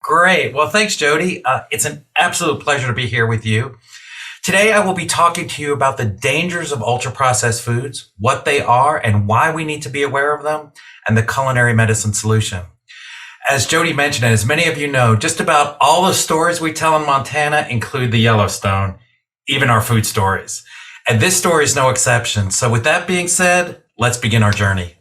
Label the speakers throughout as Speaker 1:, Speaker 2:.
Speaker 1: Great. Well, thanks, Jody. It's an absolute pleasure to be here with you. Today, I will be talking to you about the dangers of ultra-processed foods, what they are and why we need to be aware of them, and the culinary medicine solution. As Jody mentioned, and as many of you know, just about all the stories we tell in Montana include the Yellowstone, even our food stories. And this story is no exception. So with that being said, let's begin our journey.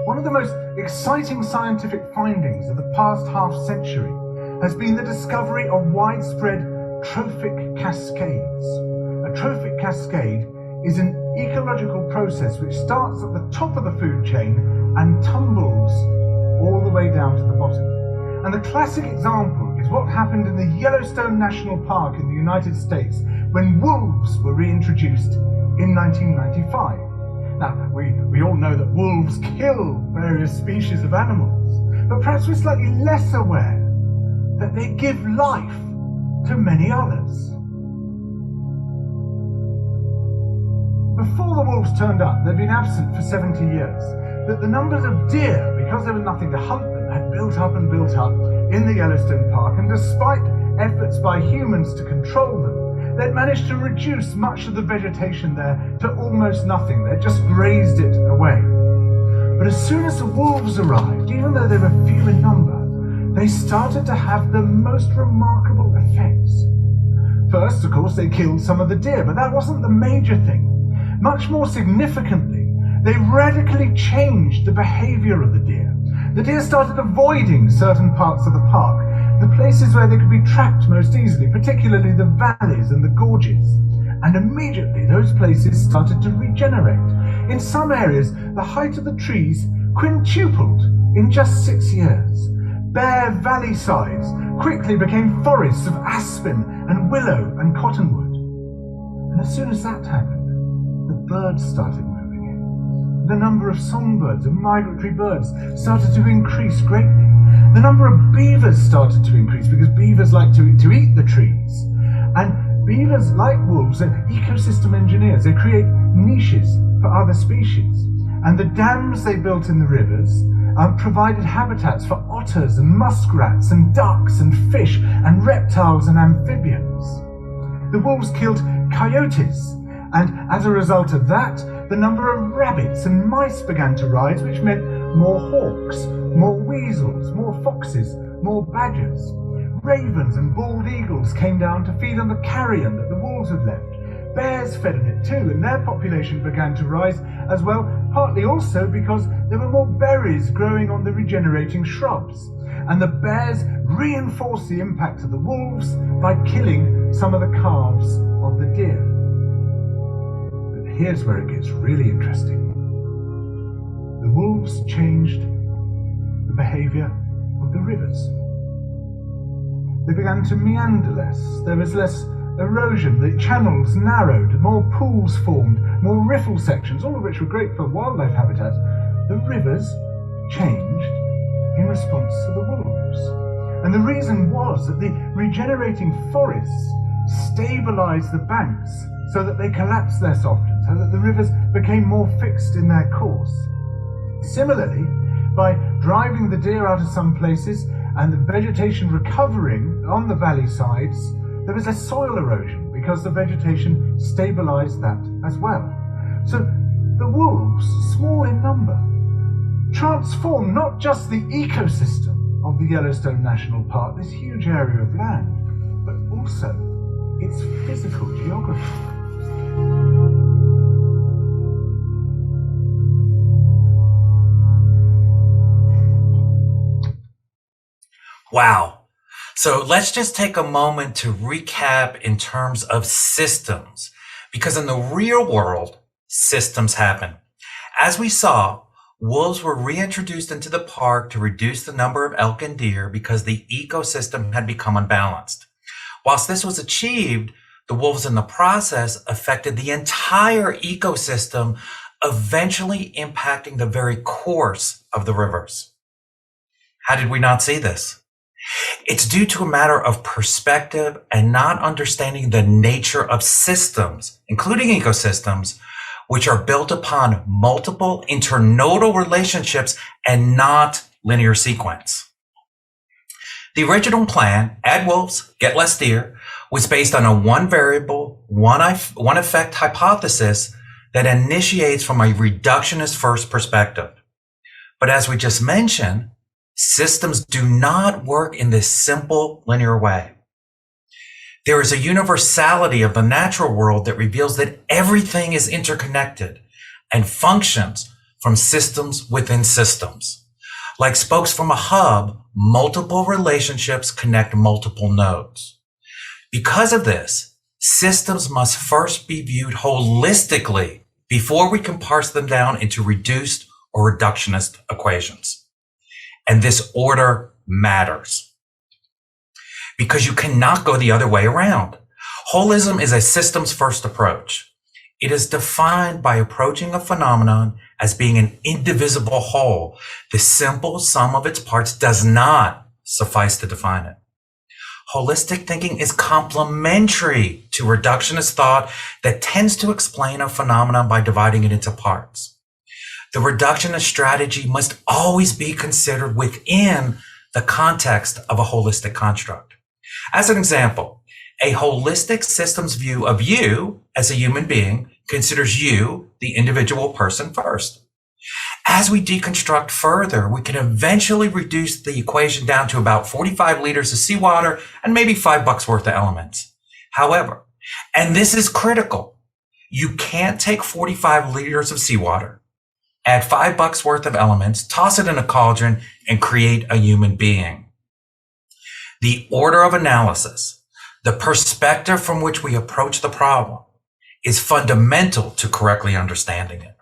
Speaker 2: One of the most exciting scientific findings of the past half-century has been the discovery of widespread trophic cascades. A trophic cascade is an ecological process which starts at the top of the food chain and tumbles all the way down to the bottom. And the classic example is what happened in the Yellowstone National Park in the United States when wolves were reintroduced in 1995. Now, we all know that wolves kill various species of animals, but perhaps we're slightly less aware that they give life to many others. Before the wolves turned up, they'd been absent for 70 years, but the numbers of deer, because there was nothing to hunt them, had built up in the Yellowstone Park, and despite efforts by humans to control them, they'd managed to reduce much of the vegetation there to almost nothing. They'd just grazed it away. But as soon as the wolves arrived, even though they were few in number, they started to have the most remarkable effects. First, of course, they killed some of the deer, but that wasn't the major thing. Much more significantly, they radically changed the behavior of the deer. The deer started avoiding certain parts of the park, the places where they could be trapped most easily, particularly the valleys and the gorges. And immediately those places started to regenerate. In some areas, the height of the trees quintupled in just 6 years. Bare valley sides quickly became forests of aspen and willow and cottonwood. And as soon as that happened, the birds started moving in. The number of songbirds and migratory birds started to increase greatly. The number of beavers started to increase because beavers like to eat the trees. And beavers, like wolves, are ecosystem engineers. They create niches for other species. And the dams they built in the rivers provided habitats for otters and muskrats and ducks and fish and reptiles and amphibians. The wolves killed coyotes, and as a result of that, the number of rabbits and mice began to rise, which meant more hawks, more weasels, more foxes, more badgers. Ravens and bald eagles came down to feed on the carrion that the wolves had left. Bears fed on it too, and their population began to rise as well, partly also because there were more berries growing on the regenerating shrubs. And the bears reinforced the impact of the wolves by killing some of the calves of the deer. But here's where it gets really interesting. The wolves changed the behavior of the rivers. They began to meander less. There was less erosion. The channels narrowed, more pools formed, more riffle sections, all of which were great for wildlife habitat. The rivers changed in response to the wolves. And the reason was that the regenerating forests stabilized the banks so that they collapsed less often, so that the rivers became more fixed in their course. Similarly, by driving the deer out of some places and the vegetation recovering on the valley sides, there was less soil erosion because the vegetation stabilized that as well. So the wolves, small in number, transformed not just the ecosystem of the Yellowstone National Park, this huge area of land, but also its physical geography.
Speaker 1: Wow. So let's just take a moment to recap in terms of systems, because in the real world, systems happen. As we saw, Wolves were reintroduced into the park to reduce the number of elk and deer because the ecosystem had become unbalanced. Whilst this was achieved, the wolves in the process affected the entire ecosystem, eventually impacting the very course of the rivers. How did we not see this? It's due to a matter of perspective and not understanding the nature of systems, including ecosystems, which are built upon multiple internodal relationships and not linear sequence. The original plan, add wolves, get less deer, was based on a one variable, one effect hypothesis that initiates from a reductionist first perspective. But as we just mentioned, systems do not work in this simple linear way. There is a universality of the natural world that reveals that everything is interconnected and functions from systems within systems. Like spokes from a hub, multiple relationships connect multiple nodes. Because of this, systems must first be viewed holistically before we can parse them down into reduced or reductionist equations. And this order matters because you cannot go the other way around. Holism is a systems first approach. It is defined by approaching a phenomenon as being an indivisible whole. The simple sum of its parts does not suffice to define it. Holistic thinking is complementary to reductionist thought that tends to explain a phenomenon by dividing it into parts. The reductionist strategy must always be considered within the context of a holistic construct. As an example, a holistic systems view of you as a human being considers you, the individual person, first. As we deconstruct further, we can eventually reduce the equation down to about 45 liters of seawater and maybe $5 worth of elements. However, and this is critical, you can't take 45 liters of seawater, add $5 worth of elements, toss it in a cauldron, and create a human being. The order of analysis, the perspective from which we approach the problem, is fundamental to correctly understanding it.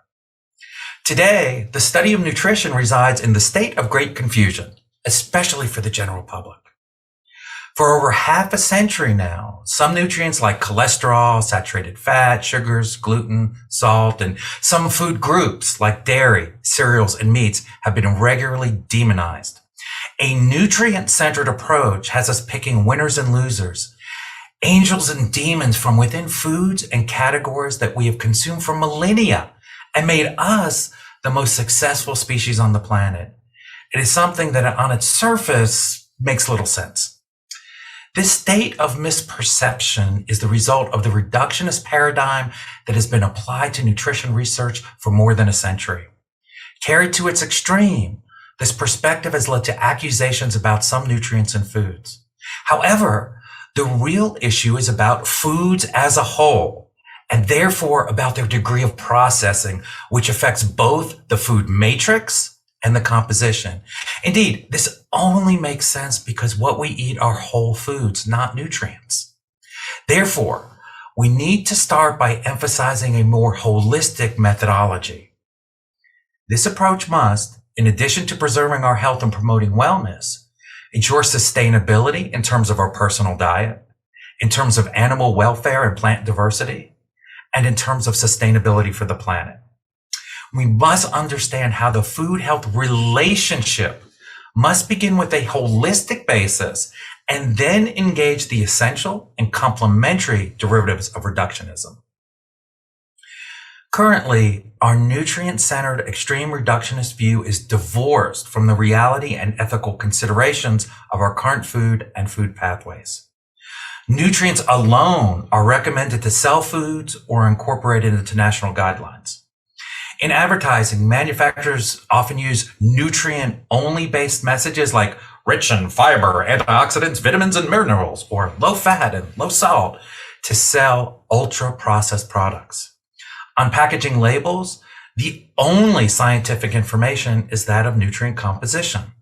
Speaker 1: Today, the study of nutrition resides in the state of great confusion, especially for the general public. For over half a century now, some nutrients like cholesterol, saturated fat, sugars, gluten, salt, and some food groups like dairy, cereals, and meats have been regularly demonized. A nutrient-centered approach has us picking winners and losers, angels and demons from within foods and categories that we have consumed for millennia and made us the most successful species on the planet. It is something that on its surface makes little sense. This state of misperception is the result of the reductionist paradigm that has been applied to nutrition research for more than a century. Carried to its extreme, this perspective has led to accusations about some nutrients in foods. However, the real issue is about foods as a whole, and therefore about their degree of processing, which affects both the food matrix and the composition. Indeed, this only makes sense because what we eat are whole foods, not nutrients. Therefore, we need to start by emphasizing a more holistic methodology. This approach must, in addition to preserving our health and promoting wellness, ensure sustainability in terms of our personal diet, in terms of animal welfare and plant diversity, and in terms of sustainability for the planet. We must understand how the food health relationship must begin with a holistic basis and then engage the essential and complementary derivatives of reductionism. Currently, our nutrient-centered extreme reductionist view is divorced from the reality and ethical considerations of our current food and food pathways. Nutrients alone are recommended to sell foods or incorporated into national guidelines. In advertising, manufacturers often use nutrient-only based messages like rich in fiber, antioxidants, vitamins, and minerals, or low fat and low salt to sell ultra-processed products. On packaging labels, the only scientific information is that of nutrient composition.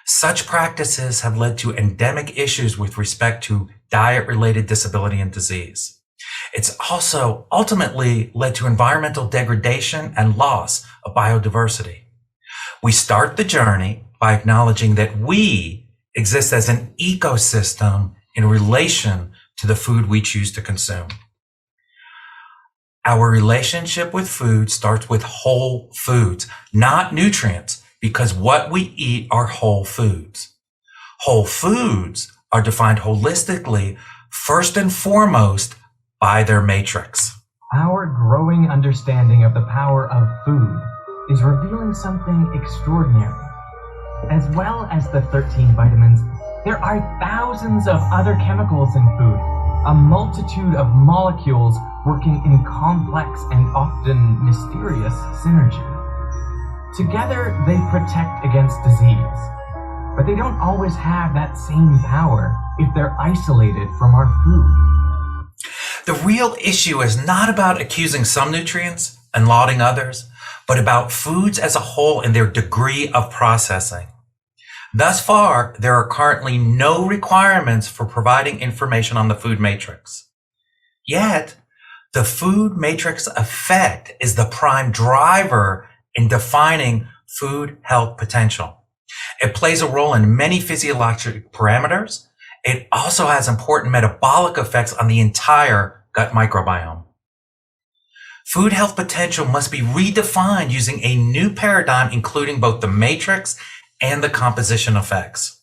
Speaker 1: Such practices have led to endemic issues with respect to diet-related disability and disease. It's also ultimately led to environmental degradation and loss of biodiversity. We start the journey by acknowledging that we exist as an ecosystem in relation to the food we choose to consume. Our relationship with food starts with whole foods, not nutrients, because what we eat are whole foods. Whole foods are defined holistically, first and foremost, by their matrix.
Speaker 3: Our growing understanding of the power of food is revealing something extraordinary. As well as the 13 vitamins, there are thousands of other chemicals in food, a multitude of molecules working in complex and often mysterious synergy. Together, they protect against disease, but they don't always have that same power if they're isolated from our food.
Speaker 1: The real issue is not about accusing some nutrients and lauding others, but about foods as a whole and their degree of processing. Thus far, there are currently no requirements for providing information on the food matrix. Yet, the food matrix effect is the prime driver in defining food health potential. It plays a role in many physiologic parameters. It also has important metabolic effects on the entire gut microbiome. Food health potential must be redefined using a new paradigm, including both the matrix and the composition effects.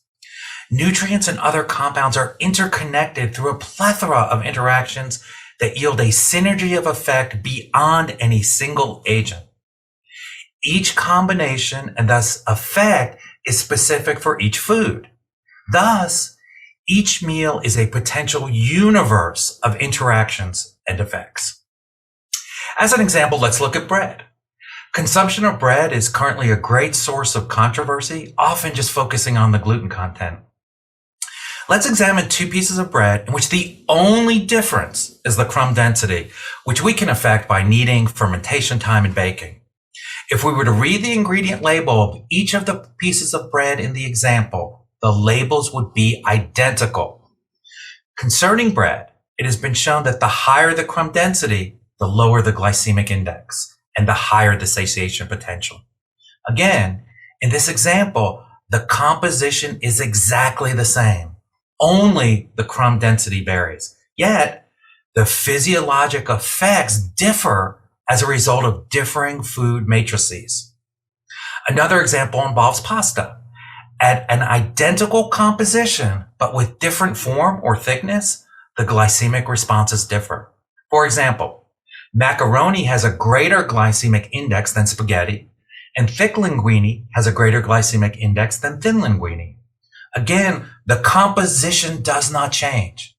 Speaker 1: Nutrients and other compounds are interconnected through a plethora of interactions that yield a synergy of effect beyond any single agent. Each combination and thus effect is specific for each food. Thus, each meal is a potential universe of interactions and effects. As an example, let's look at bread. Consumption of bread is currently a great source of controversy, often just focusing on the gluten content. Let's examine two pieces of bread in which the only difference is the crumb density, which we can affect by kneading, fermentation time, and baking. If we were to read the ingredient label of each of the pieces of bread in the example, the labels would be identical. Concerning bread, it has been shown that the higher the crumb density, the lower the glycemic index, and the higher the satiation potential. Again, in this example, the composition is exactly the same. Only the crumb density varies. Yet, the physiologic effects differ as a result of differing food matrices. Another example involves pasta. At an identical composition, but with different form or thickness, the glycemic responses differ. For example, macaroni has a greater glycemic index than spaghetti, and thick linguine has a greater glycemic index than thin linguine. Again, the composition does not change.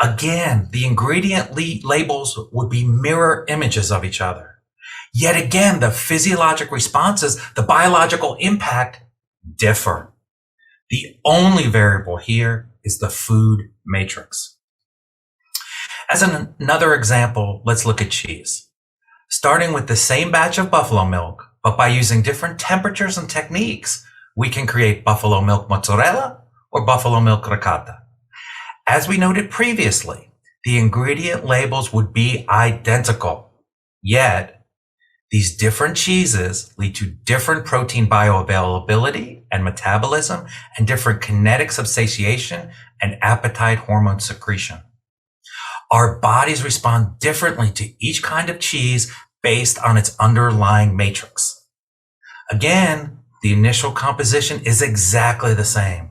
Speaker 1: Again, the ingredient labels would be mirror images of each other. Yet again, the physiologic responses, the biological impact differ. The only variable here is the food matrix. As another example, let's look at cheese. Starting with the same batch of buffalo milk, but by using different temperatures and techniques, we can create buffalo milk mozzarella or buffalo milk ricotta. As we noted previously, the ingredient labels would be identical. Yet, these different cheeses lead to different protein bioavailability and metabolism and different kinetics of satiation and appetite hormone secretion. Our bodies respond differently to each kind of cheese based on its underlying matrix. Again, the initial composition is exactly the same.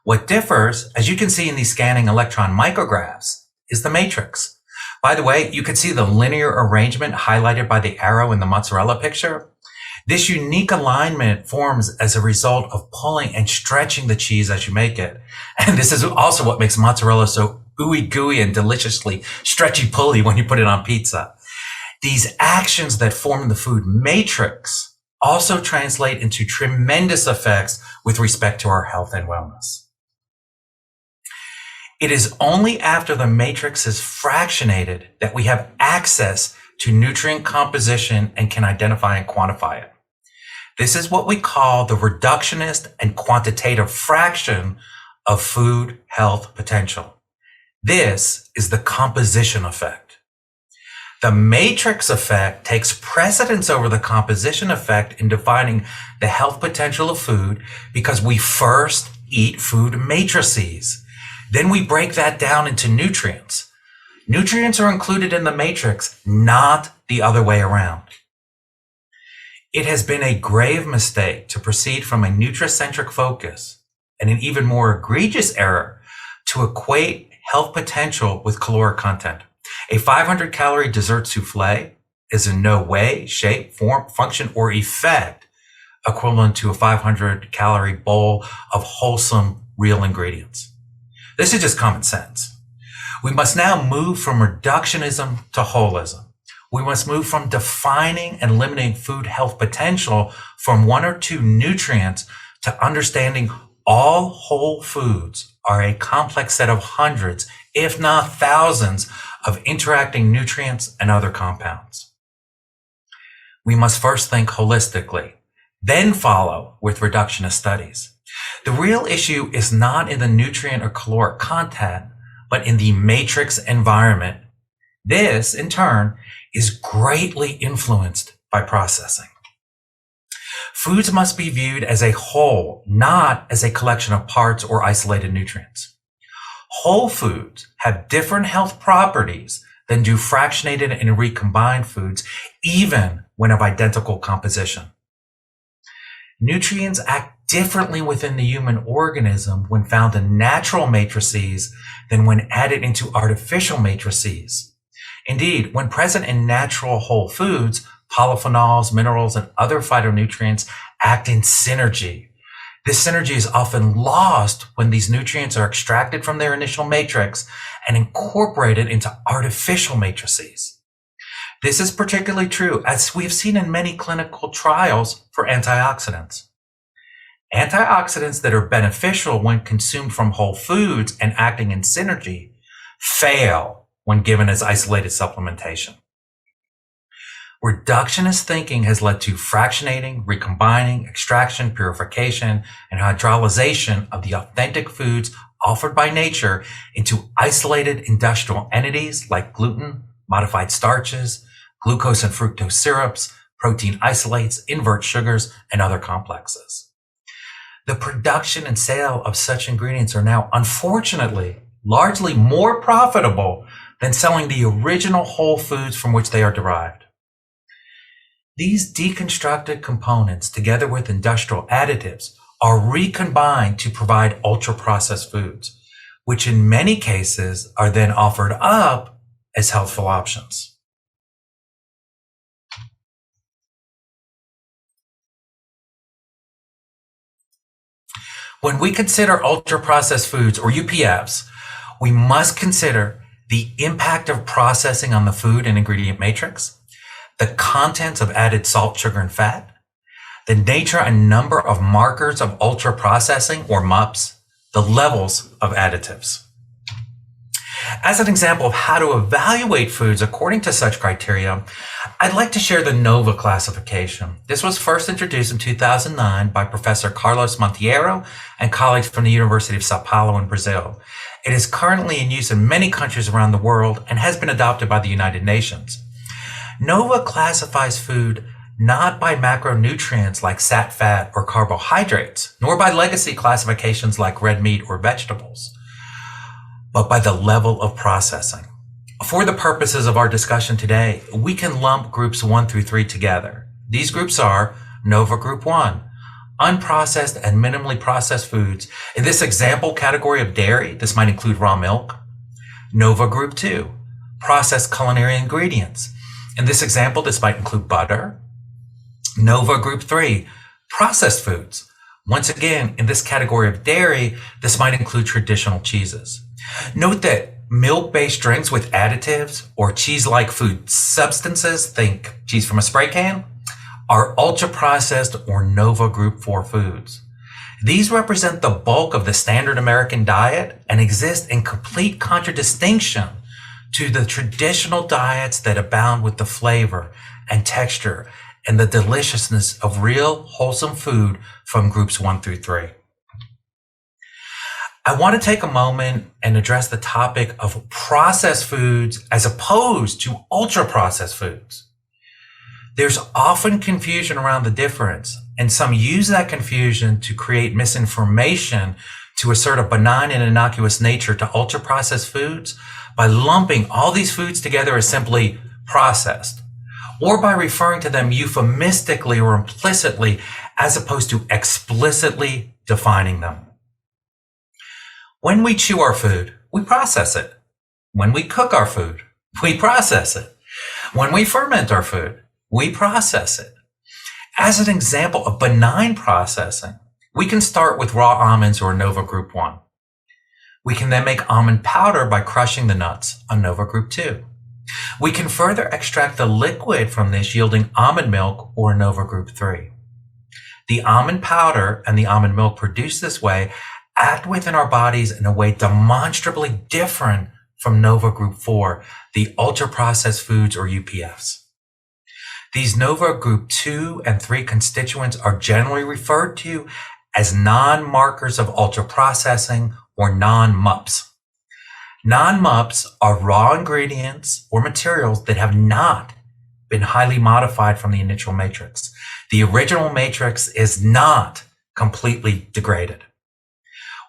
Speaker 1: What differs, as you can see in these scanning electron micrographs, is the matrix. By the way, you can see the linear arrangement highlighted by the arrow in the mozzarella picture. This unique alignment forms as a result of pulling and stretching the cheese as you make it. And this is also what makes mozzarella so ooey gooey and deliciously stretchy pulley when you put it on pizza. These actions that form the food matrix also translate into tremendous effects with respect to our health and wellness. It is only after the matrix is fractionated that we have access to nutrient composition and can identify and quantify it. This is what we call the reductionist and quantitative fraction of food health potential. This is the composition effect. The matrix effect takes precedence over the composition effect in defining the health potential of food because we first eat food matrices. Then we break that down into nutrients. Nutrients are included in the matrix, not the other way around. It has been a grave mistake to proceed from a nutricentric focus and an even more egregious error to equate health potential with caloric content. A 500 calorie dessert souffle is in no way, shape, form, function, or effect equivalent to a 500 calorie bowl of wholesome, real ingredients. This is just common sense. We must now move from reductionism to holism. We must move from defining and limiting food health potential from one or two nutrients to understanding all whole foods are a complex set of hundreds, if not thousands, of interacting nutrients and other compounds. We must first think holistically, then follow with reductionist studies. The real issue is not in the nutrient or caloric content, but in the matrix environment. This, in turn, is greatly influenced by processing. Foods must be viewed as a whole, not as a collection of parts or isolated nutrients. Whole foods have different health properties than do fractionated and recombined foods, even when of identical composition. Nutrients act differently within the human organism when found in natural matrices than when added into artificial matrices. Indeed, when present in natural whole foods, polyphenols, minerals, and other phytonutrients act in synergy. This synergy is often lost when these nutrients are extracted from their initial matrix and incorporated into artificial matrices. This is particularly true, as we've seen in many clinical trials for antioxidants. Antioxidants that are beneficial when consumed from whole foods and acting in synergy fail when given as isolated supplementation. Reductionist thinking has led to fractionating, recombining, extraction, purification, and hydrolyzation of the authentic foods offered by nature into isolated industrial entities like gluten, modified starches, glucose and fructose syrups, protein isolates, invert sugars, and other complexes. The production and sale of such ingredients are now, unfortunately, largely more profitable than selling the original whole foods from which they are derived. These deconstructed components, together with industrial additives, are recombined to provide ultra-processed foods, which in many cases are then offered up as healthful options. When we consider ultra-processed foods, or UPFs, we must consider the impact of processing on the food and ingredient matrix, the contents of added salt, sugar, and fat, the nature and number of markers of ultra processing, or MUPs, the levels of additives. As an example of how to evaluate foods according to such criteria, I'd like to share the NOVA classification. This was first introduced in 2009 by Professor Carlos Monteiro and colleagues from the University of Sao Paulo in Brazil. It is currently in use in many countries around the world and has been adopted by the United Nations. NOVA classifies food not by macronutrients like sat, fat, or carbohydrates, nor by legacy classifications like red meat or vegetables, but by the level of processing. For the purposes of our discussion today, we can lump groups 1 through 3 together. These groups are NOVA Group 1, unprocessed and minimally processed foods. In this example category of dairy, this might include raw milk. NOVA Group 2, processed culinary ingredients. In this example, this might include butter. NOVA Group 3, processed foods. Once again, in this category of dairy, this might include traditional cheeses. Note that milk-based drinks with additives or cheese-like food substances, think cheese from a spray can, are ultra-processed or NOVA Group 4 foods. These represent the bulk of the standard American diet and exist in complete contradistinction to the traditional diets that abound with the flavor and texture and the deliciousness of real wholesome food from groups 1 through 3. I want to take a moment and address the topic of processed foods as opposed to ultra-processed foods. There's often confusion around the difference, and some use that confusion to create misinformation to assert a benign and innocuous nature to ultra-processed foods by lumping all these foods together as simply processed, or by referring to them euphemistically or implicitly as opposed to explicitly defining them. When we chew our food, we process it. When we cook our food, we process it. When we ferment our food, we process it. As an example of benign processing, we can start with raw almonds or Nova Group 1. We can then make almond powder by crushing the nuts on Nova Group 2. We can further extract the liquid from this, yielding almond milk or Nova Group 3. The almond powder and the almond milk produced this way act within our bodies in a way demonstrably different from Nova Group 4, the ultra-processed foods or UPFs. These Nova Group 2 and 3 constituents are generally referred to as non-markers of ultra-processing or non-MUPs. Non-MUPs are raw ingredients or materials that have not been highly modified from the initial matrix. The original matrix is not completely degraded.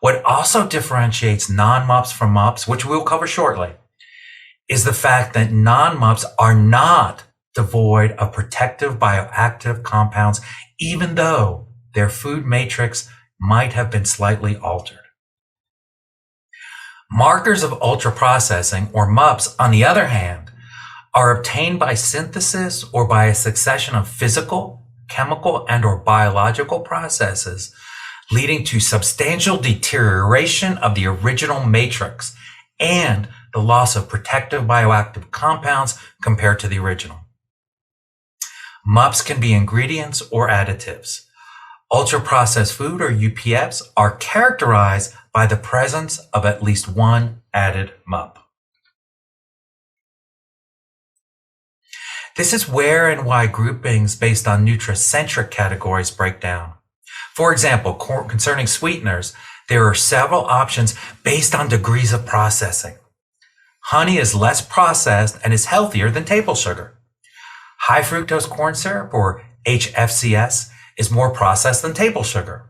Speaker 1: What also differentiates non-MUPs from MUPs, which we'll cover shortly, is the fact that non-MUPs are not devoid of protective bioactive compounds, even though their food matrix might have been slightly altered. Markers of ultra-processing, or MUPs, on the other hand, are obtained by synthesis or by a succession of physical, chemical, and/or biological processes leading to substantial deterioration of the original matrix and the loss of protective bioactive compounds compared to the original. MUPs can be ingredients or additives. Ultra-processed food, or UPFs, are characterized by the presence of at least one added MUP. This is where and why groupings based on nutricentric categories break down. For example, concerning sweeteners, there are several options based on degrees of processing. Honey is less processed and is healthier than table sugar. High fructose corn syrup, or HFCS, is more processed than table sugar.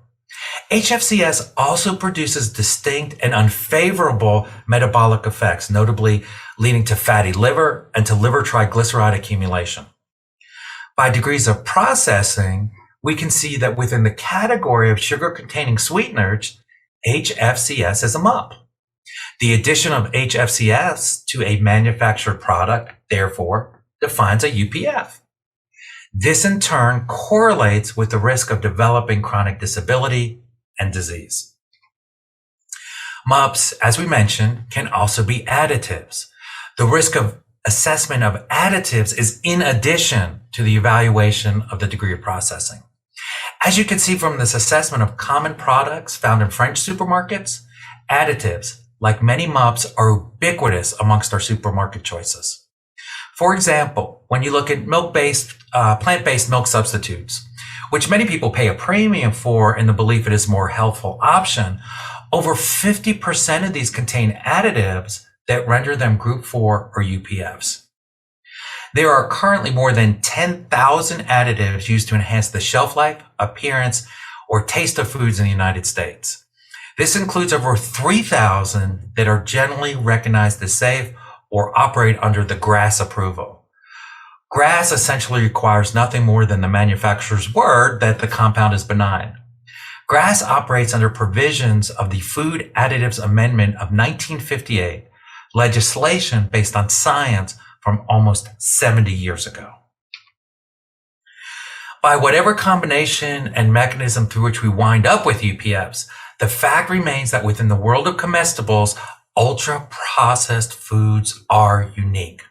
Speaker 1: HFCS also produces distinct and unfavorable metabolic effects, notably leading to fatty liver and to liver triglyceride accumulation. By degrees of processing, we can see that within the category of sugar-containing sweeteners, HFCS is a MUP. The addition of HFCS to a manufactured product, therefore, defines a UPF. This in turn correlates with the risk of developing chronic disability and disease. MUPs, as we mentioned, can also be additives. The risk of assessment of additives is in addition to the evaluation of the degree of processing. As you can see from this assessment of common products found in French supermarkets, additives, like many MUPs, are ubiquitous amongst our supermarket choices. For example, when you look at plant-based milk substitutes, which many people pay a premium for in the belief it is a more healthful option, over 50% of these contain additives that render them Group 4 or UPFs. There are currently more than 10,000 additives used to enhance the shelf life, appearance, or taste of foods in the United States. This includes over 3,000 that are generally recognized as safe or operate under the GRAS approval. GRAS essentially requires nothing more than the manufacturer's word that the compound is benign. GRAS operates under provisions of the Food Additives Amendment of 1958, legislation based on science from almost 70 years ago. By whatever combination and mechanism through which we wind up with UPFs, the fact remains that within the world of comestibles, ultra-processed foods are unique.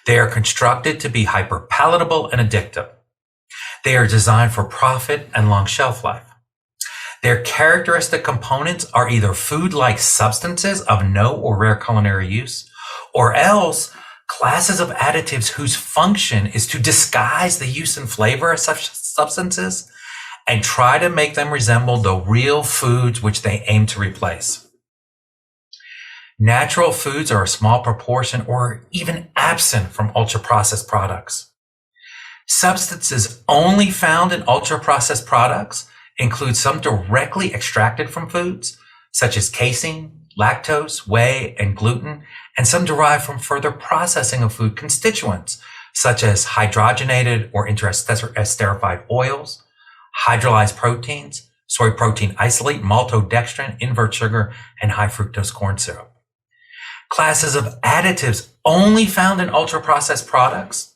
Speaker 1: They are constructed to be hyperpalatable and addictive. They are designed for profit and long shelf life. Their characteristic components are either food-like substances of no or rare culinary use, or else classes of additives whose function is to disguise the use and flavor of such substances and try to make them resemble the real foods which they aim to replace. Natural foods are a small proportion or even absent from ultra-processed products. Substances only found in ultra-processed products include some directly extracted from foods, such as casein, lactose, whey, and gluten, and some derived from further processing of food constituents, such as hydrogenated or interesterified oils, hydrolyzed proteins, soy protein isolate, maltodextrin, invert sugar, and high fructose corn syrup. Classes of additives only found in ultra-processed products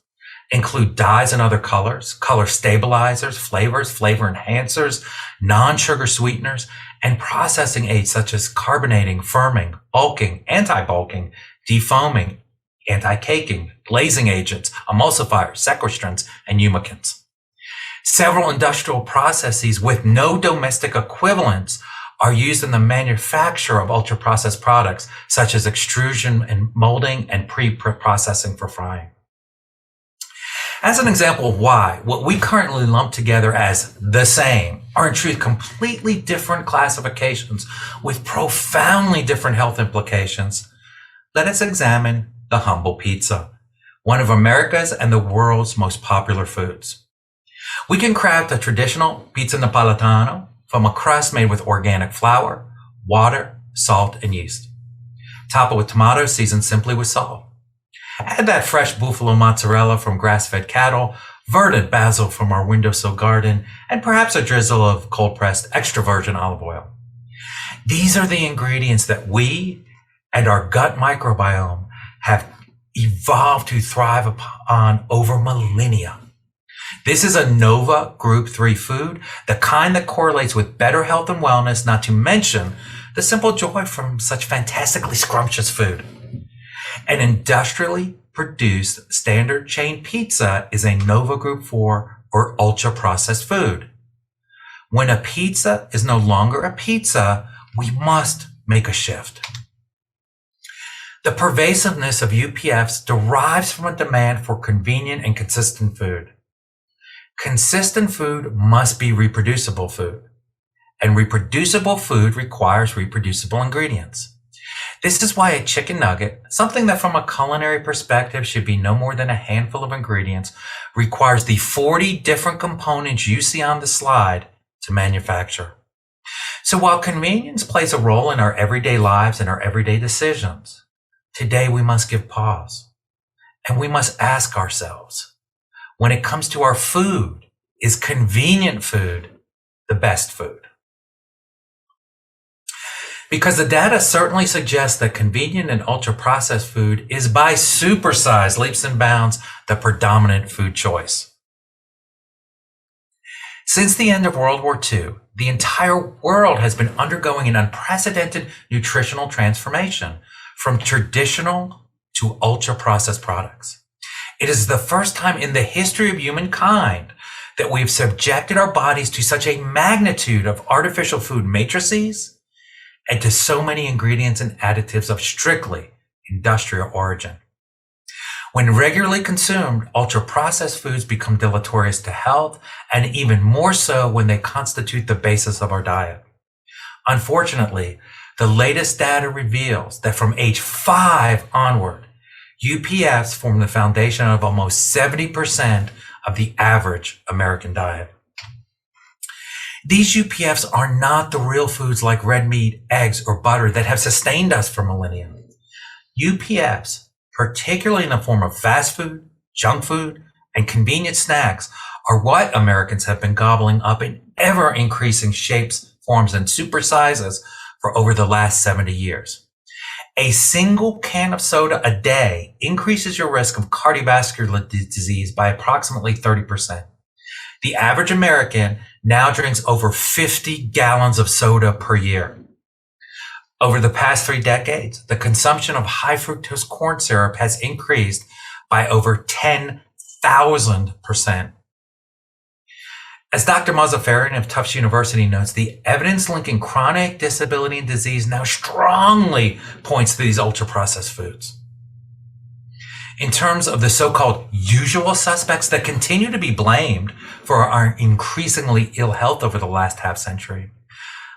Speaker 1: include dyes and other colors, color stabilizers, flavors, flavor enhancers, non-sugar sweeteners, and processing aids such as carbonating, firming, bulking, anti-bulking, defoaming, anti-caking, glazing agents, emulsifiers, sequestrants, and humectants. Several industrial processes with no domestic equivalents are used in the manufacture of ultra-processed products, such as extrusion and molding and pre-processing for frying. As an example of why, what we currently lump together as the same are in truth completely different classifications with profoundly different health implications, let us examine the humble pizza, one of America's and the world's most popular foods. We can craft a traditional pizza napoletano from a crust made with organic flour, water, salt, and yeast. Top it with tomatoes seasoned simply with salt. Add that fresh buffalo mozzarella from grass-fed cattle, verdant basil from our windowsill garden, and perhaps a drizzle of cold-pressed extra virgin olive oil. These are the ingredients that we and our gut microbiome have evolved to thrive upon over millennia. This is a NOVA Group 3 food, the kind that correlates with better health and wellness, not to mention the simple joy from such fantastically scrumptious food. An industrially produced standard chain pizza is a NOVA Group 4 or ultra-processed food. When a pizza is no longer a pizza, we must make a shift. The pervasiveness of UPFs derives from a demand for convenient and consistent food. Consistent food must be reproducible food, and reproducible food requires reproducible ingredients. This is why a chicken nugget, something that from a culinary perspective should be no more than a handful of ingredients, requires the 40 different components you see on the slide to manufacture. So while convenience plays a role in our everyday lives and our everyday decisions, today we must give pause and we must ask ourselves, when it comes to our food, is convenient food the best food? Because the data certainly suggests that convenient and ultra-processed food is by supersized leaps and bounds the predominant food choice. Since the end of World War II, the entire world has been undergoing an unprecedented nutritional transformation from traditional to ultra-processed products. It is the first time in the history of humankind that we've subjected our bodies to such a magnitude of artificial food matrices and to so many ingredients and additives of strictly industrial origin. When regularly consumed, ultra-processed foods become deleterious to health, and even more so when they constitute the basis of our diet. Unfortunately, the latest data reveals that from age 5 onward, UPFs form the foundation of almost 70% of the average American diet. These UPFs are not the real foods like red meat, eggs, or butter that have sustained us for millennia. UPFs, particularly in the form of fast food, junk food, and convenient snacks, are what Americans have been gobbling up in ever-increasing shapes, forms, and super sizes for over the last 70 years. A single can of soda a day increases your risk of cardiovascular disease by approximately 30%. The average American now drinks over 50 gallons of soda per year. Over the past 3 decades, the consumption of high fructose corn syrup has increased by over 10,000%. As Dr. Mozaffarian of Tufts University notes, the evidence linking chronic disability and disease now strongly points to these ultra-processed foods. In terms of the so-called usual suspects that continue to be blamed for our increasingly ill health over the last half century,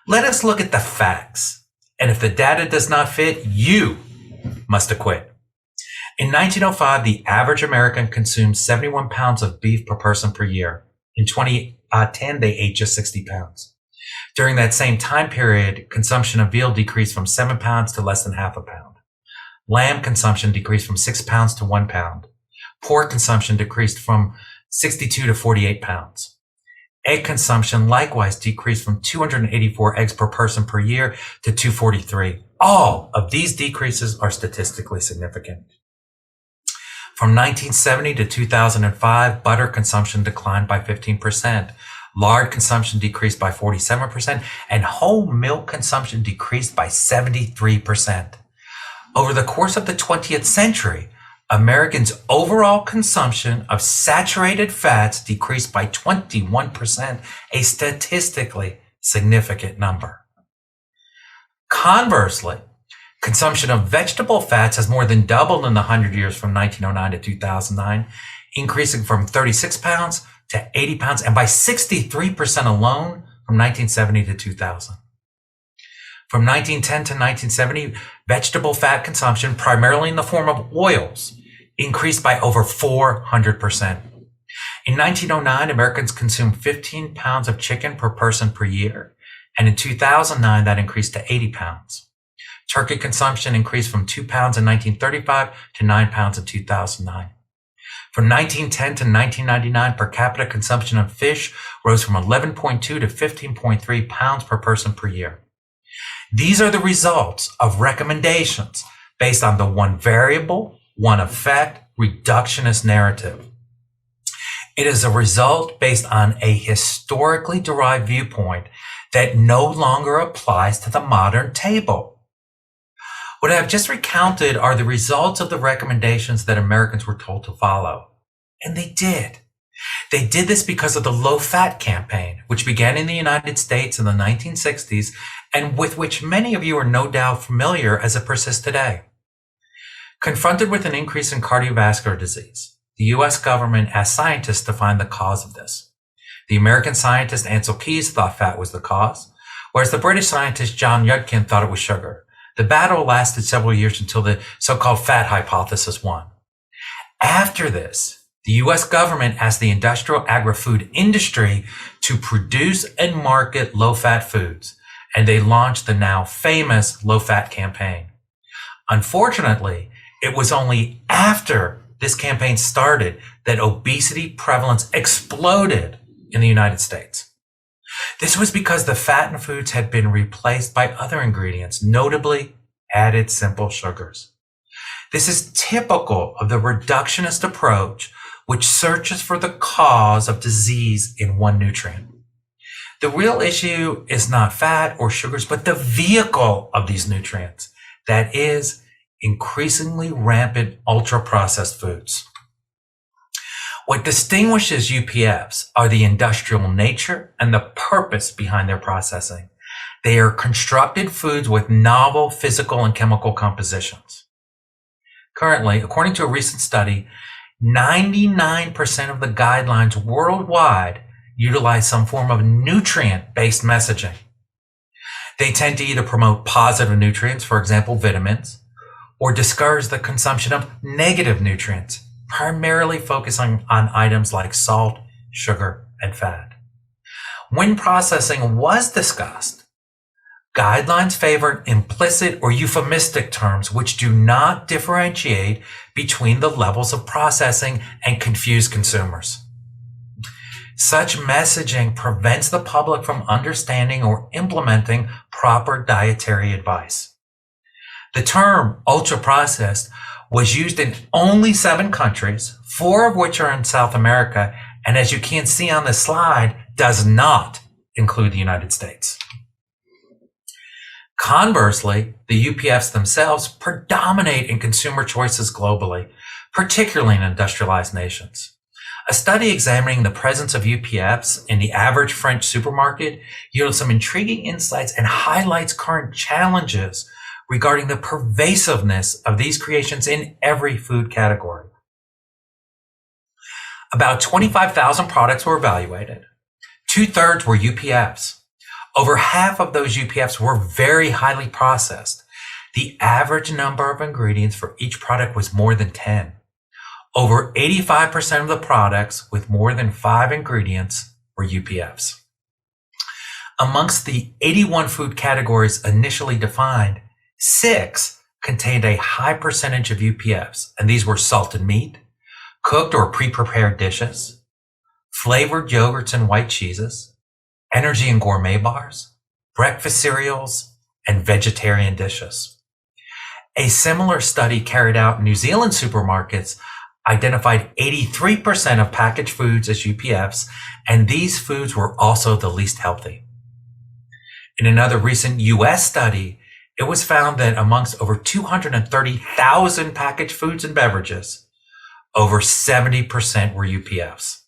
Speaker 1: let us look at the facts And if the data does not fit, you must acquit. In 1905, the average American consumed 71 pounds of beef per person per year. In 2010, they ate just 60 pounds. During that same time period, consumption of veal decreased from 7 pounds to less than half a pound. Lamb consumption decreased from 6 pounds to 1 pound. Pork consumption decreased from 62 to 48 pounds. Egg consumption likewise decreased from 284 eggs per person per year to 243. All of these decreases are statistically significant. From 1970 to 2005, butter consumption declined by 15%. Lard consumption decreased by 47%, and whole milk consumption decreased by 73%. Over the course of the 20th century, Americans' overall consumption of saturated fats decreased by 21%, a statistically significant number. Conversely, consumption of vegetable fats has more than doubled in the 100 years from 1909 to 2009, increasing from 36 pounds to 80 pounds, and by 63% alone from 1970 to 2000. From 1910 to 1970, vegetable fat consumption, primarily in the form of oils, increased by over 400%. In 1909, Americans consumed 15 pounds of chicken per person per year, and in 2009, that increased to 80 pounds. Turkey consumption increased from 2 pounds in 1935 to 9 pounds in 2009. From 1910 to 1999, per capita consumption of fish rose from 11.2 to 15.3 pounds per person per year. These are the results of recommendations based on the one variable, one effect, reductionist narrative. It is a result based on a historically derived viewpoint that no longer applies to the modern table. What I have just recounted are the results of the recommendations that Americans were told to follow. And they did. They did this because of the low-fat campaign, which began in the United States in the 1960s, and with which many of you are no doubt familiar as it persists today. Confronted with an increase in cardiovascular disease, the U.S. government asked scientists to find the cause of this. The American scientist Ansel Keys thought fat was the cause, whereas the British scientist John Yudkin thought it was sugar. The battle lasted several years until the so-called fat hypothesis won. After this, the U.S. government asked the industrial agri-food industry to produce and market low-fat foods, and they launched the now famous low-fat campaign. Unfortunately, it was only after this campaign started that obesity prevalence exploded in the United States. This was because the fat in foods had been replaced by other ingredients, notably added simple sugars. This is typical of the reductionist approach, which searches for the cause of disease in one nutrient. The real issue is not fat or sugars, but the vehicle of these nutrients, that is, increasingly rampant ultra-processed foods. What distinguishes UPFs are the industrial nature and the purpose behind their processing. They are constructed foods with novel physical and chemical compositions. Currently, according to a recent study, 99% of the guidelines worldwide utilize some form of nutrient-based messaging. They tend to either promote positive nutrients, for example, vitamins, or discourage the consumption of negative nutrients, primarily focusing on items like salt, sugar, and fat. When processing was discussed, guidelines favored implicit or euphemistic terms which do not differentiate between the levels of processing and confuse consumers. Such messaging prevents the public from understanding or implementing proper dietary advice. The term ultra-processed was used in only 7 countries, 4 of which are in South America, and as you can see on the slide, does not include the United States. Conversely, the UPFs themselves predominate in consumer choices globally, particularly in industrialized nations. A study examining the presence of UPFs in the average French supermarket yields some intriguing insights and highlights current challenges regarding the pervasiveness of these creations in every food category. About 25,000 products were evaluated. 2/3 were UPFs. Over half of those UPFs were very highly processed. The average number of ingredients for each product was more than 10. Over 85% of the products with more than 5 ingredients were UPFs. Amongst the 81 food categories initially defined, 6 contained a high percentage of UPFs, and these were salted meat, cooked or pre-prepared dishes, flavored yogurts and white cheeses, energy and gourmet bars, breakfast cereals, and vegetarian dishes. A similar study carried out in New Zealand supermarkets identified 83% of packaged foods as UPFs, and these foods were also the least healthy. In another recent US study, it was found that amongst over 230,000 packaged foods and beverages, over 70% were UPFs.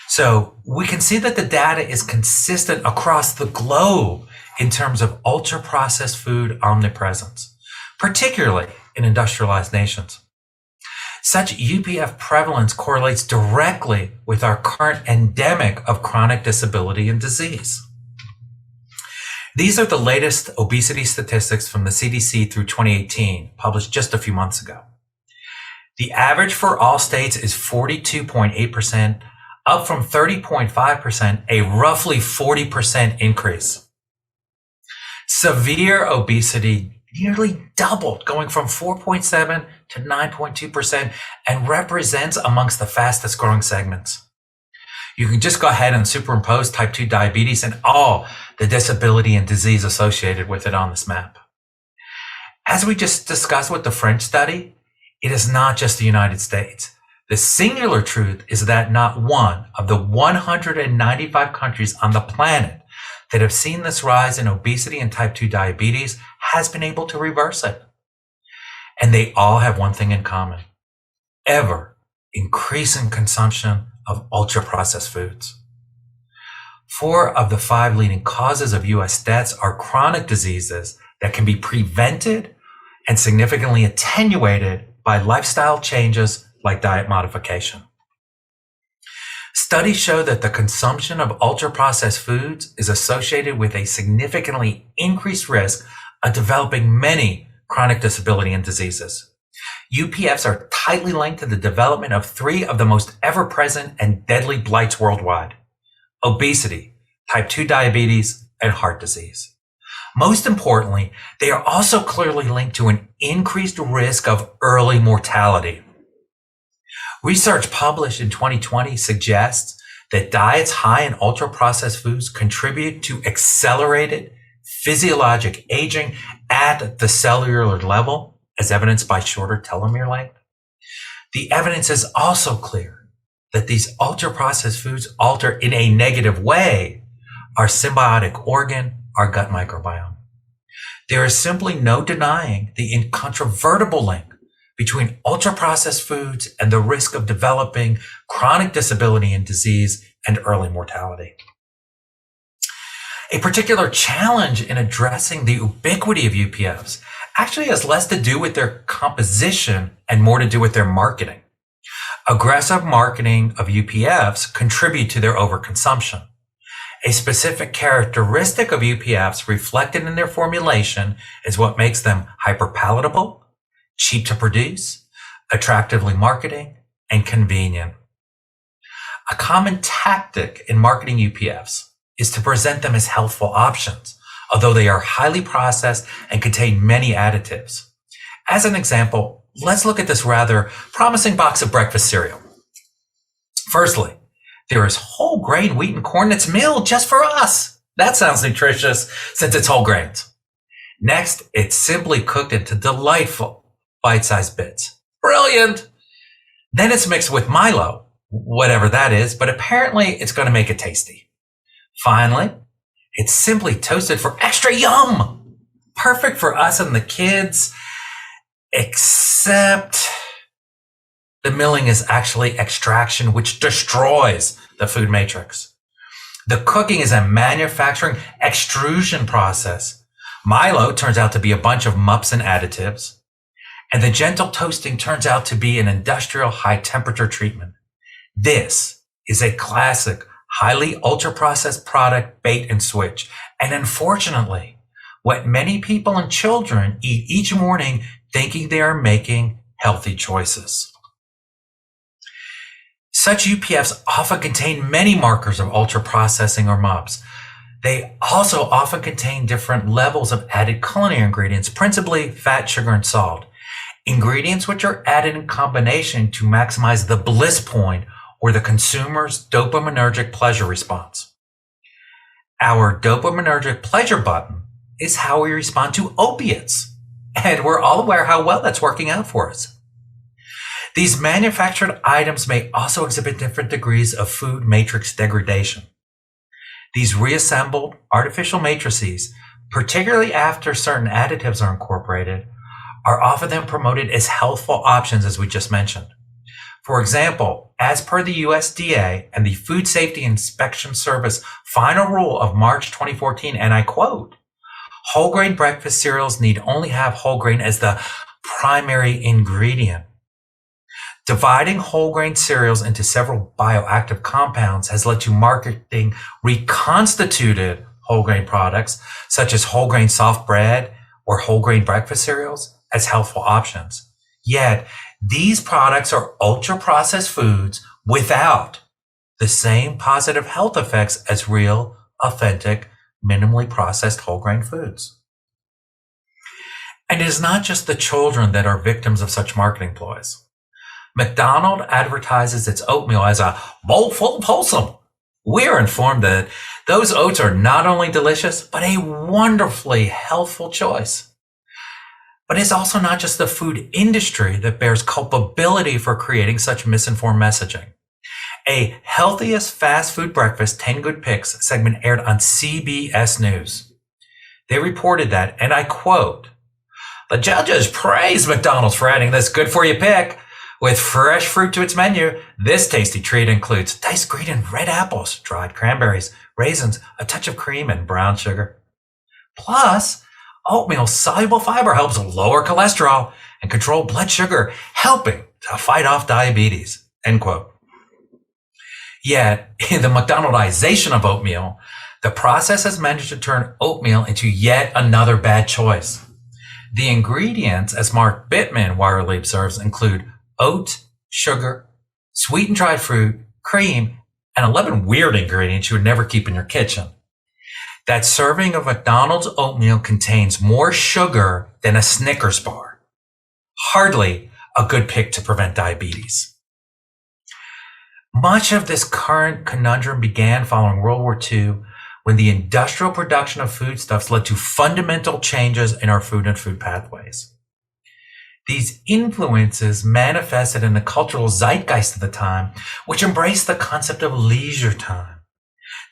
Speaker 1: So we can see that the data is consistent across the globe in terms of ultra-processed food omnipresence, particularly in industrialized nations. Such UPF prevalence correlates directly with our current endemic of chronic disability and disease. These are the latest obesity statistics from the CDC through 2018, published just a few months ago. The average for all states is 42.8%, up from 30.5%, a roughly 40% increase. Severe obesity nearly doubled, going from 4.7 to 9.2%, and represents amongst the fastest growing segments. You can just go ahead and superimpose type 2 diabetes and all the disability and disease associated with it on this map. As we just discussed with the French study, it is not just the United States. The singular truth is that not one of the 195 countries on the planet that have seen this rise in obesity and type 2 diabetes has been able to reverse it. And they all have one thing in common: ever increasing consumption of ultra-processed foods. 4 of the 5 leading causes of US deaths are chronic diseases that can be prevented and significantly attenuated by lifestyle changes like diet modification. Studies show that the consumption of ultra-processed foods is associated with a significantly increased risk of developing many chronic disability and diseases. UPFs are tightly linked to the development of 3 of the most ever-present and deadly blights worldwide: obesity, type 2 diabetes, and heart disease. Most importantly, they are also clearly linked to an increased risk of early mortality. Research published in 2020 suggests that diets high in ultra-processed foods contribute to accelerated physiologic aging at the cellular level, as evidenced by shorter telomere length. The evidence is also clear that these ultra-processed foods alter in a negative way our symbiotic organ, our gut microbiome. There is simply no denying the incontrovertible link between ultra-processed foods and the risk of developing chronic disability and disease and early mortality. A particular challenge in addressing the ubiquity of UPFs actually has less to do with their composition and more to do with their marketing. Aggressive marketing of UPFs contribute to their overconsumption. A specific characteristic of UPFs reflected in their formulation is what makes them hyperpalatable, cheap to produce, attractively marketing, and convenient. A common tactic in marketing UPFs is to present them as healthful options, although they are highly processed and contain many additives. As an example, let's look at this rather promising box of breakfast cereal. Firstly, there is whole grain wheat and corn that's milled just for us. That sounds nutritious since it's whole grains. Next, it's simply cooked into delightful bite-sized bits. Brilliant! Then it's mixed with Milo, whatever that is, but apparently it's going to make it tasty. Finally, it's simply toasted for extra yum. Perfect for us and the kids, except the milling is actually extraction, which destroys the food matrix. The cooking is a manufacturing extrusion process. Milo turns out to be a bunch of MUPs and additives, and the gentle toasting turns out to be an industrial high temperature treatment. This is a classic, highly ultra-processed product bait and switch, and unfortunately, what many people and children eat each morning thinking they are making healthy choices. Such UPFs often contain many markers of ultra-processing or MUPs. They also often contain different levels of added culinary ingredients, principally fat, sugar, and salt. Ingredients which are added in combination to maximize the bliss point or the consumer's dopaminergic pleasure response. Our dopaminergic pleasure button is how we respond to opiates, and we're all aware how well that's working out for us. These manufactured items may also exhibit different degrees of food matrix degradation. These reassembled artificial matrices, particularly after certain additives are incorporated, are often then promoted as healthful options, as we just mentioned. For example, as per the USDA and the Food Safety Inspection Service final rule of March 2014, and I quote, whole grain breakfast cereals need only have whole grain as the primary ingredient. Dividing whole grain cereals into several bioactive compounds has led to marketing reconstituted whole grain products, such as whole grain soft bread or whole grain breakfast cereals, as healthful options. Yet, these products are ultra-processed foods without the same positive health effects as real, authentic, minimally processed whole grain foods. And it is not just the children that are victims of such marketing ploys. McDonald's advertises its oatmeal as a bowl full of wholesome. We are informed that those oats are not only delicious, but a wonderfully healthful choice. But it's also not just the food industry that bears culpability for creating such misinformed messaging. A Healthiest Fast Food Breakfast 10 Good Picks segment aired on CBS News. They reported that, and I quote, the judges praised McDonald's for adding this good for you pick. With fresh fruit to its menu, this tasty treat includes diced green and red apples, dried cranberries, raisins, a touch of cream, and brown sugar. Plus, oatmeal's soluble fiber helps lower cholesterol and control blood sugar, helping to fight off diabetes, end quote. Yet, in the McDonaldization of oatmeal, the process has managed to turn oatmeal into yet another bad choice. The ingredients, as Mark Bittman wirily observes, include oat, sugar, sweetened dried fruit, cream, and 11 weird ingredients you would never keep in your kitchen. That serving of McDonald's oatmeal contains more sugar than a Snickers bar. Hardly a good pick to prevent diabetes. Much of this current conundrum began following World War II, when the industrial production of foodstuffs led to fundamental changes in our food and food pathways. These influences manifested in the cultural zeitgeist of the time, which embraced the concept of leisure time.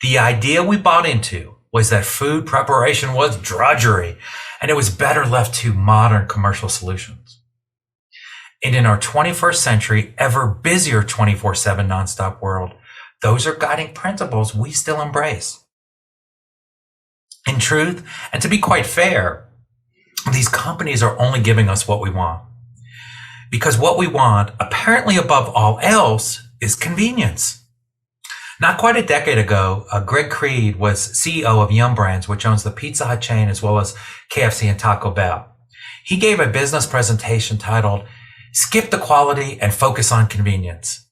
Speaker 1: The idea we bought into was that food preparation was drudgery, and it was better left to modern commercial solutions. And in our 21st century, ever busier 24/7 nonstop world, those are guiding principles we still embrace. In truth, and to be quite fair, these companies are only giving us what we want. Because what we want, apparently above all else, is convenience. Not quite a decade ago, Greg Creed was CEO of Yum Brands, which owns the Pizza Hut chain as well as KFC and Taco Bell. He gave a business presentation titled, Skip the Quality and Focus on Convenience.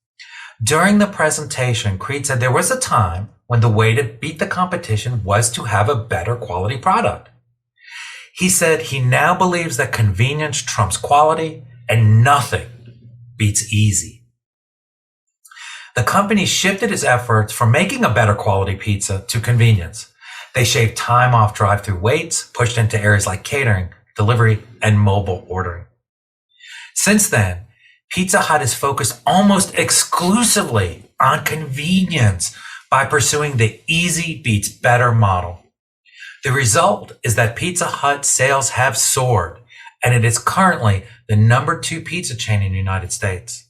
Speaker 1: During the presentation, Creed said there was a time when the way to beat the competition was to have a better quality product. He said he now believes that convenience trumps quality and nothing beats easy. The company shifted its efforts from making a better quality pizza to convenience. They shaved time off drive-through waits, pushed into areas like catering, delivery, and mobile ordering. Since then, Pizza Hut is focused almost exclusively on convenience by pursuing the easy beats better model. The result is that Pizza Hut sales have soared, and it is currently the number 2 pizza chain in the United States.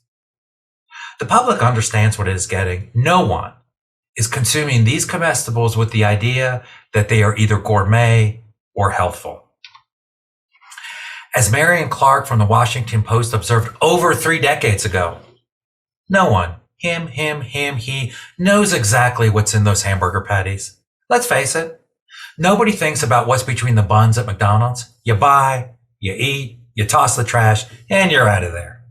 Speaker 1: The public understands what it is getting. No one is consuming these comestibles with the idea that they are either gourmet or healthful. As Marion Clark from the Washington Post observed over 3 decades ago, no one, he, knows exactly what's in those hamburger patties. Let's face it, Nobody thinks about what's between the buns at McDonald's. You buy, you eat, you toss the trash, and you're out of there.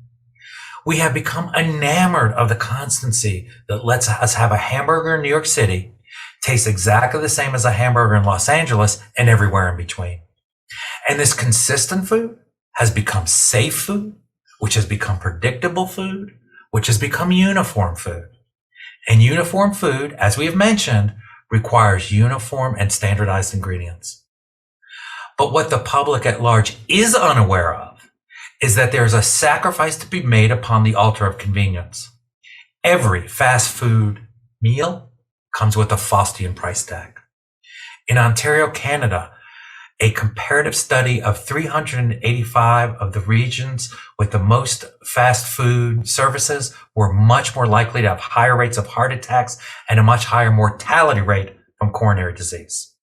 Speaker 1: We have become enamored of the constancy that lets us have a hamburger in New York City taste exactly the same as a hamburger in Los Angeles and everywhere in between. And this consistent food has become safe food, which has become predictable food, which has become uniform food. And uniform food, as we have mentioned, requires uniform and standardized ingredients. But what the public at large is unaware of is that there is a sacrifice to be made upon the altar of convenience. Every fast food meal comes with a Faustian price tag. In Ontario, Canada, a comparative study of 385 of the regions with the most fast food services were much more likely to have higher rates of heart attacks and a much higher mortality rate from coronary disease.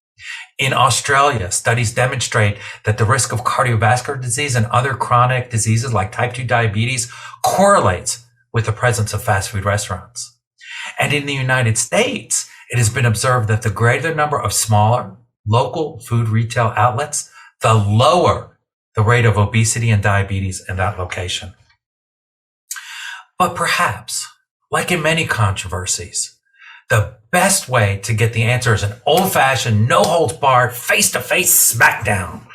Speaker 1: In Australia, studies demonstrate that the risk of cardiovascular disease and other chronic diseases like type 2 diabetes correlates with the presence of fast food restaurants. And in the United States, it has been observed that the greater the number of smaller, local food retail outlets, the lower the rate of obesity and diabetes in that location. But perhaps, like in many controversies, the best way to get the answer is an old-fashioned, no-holds-barred, face-to-face smackdown.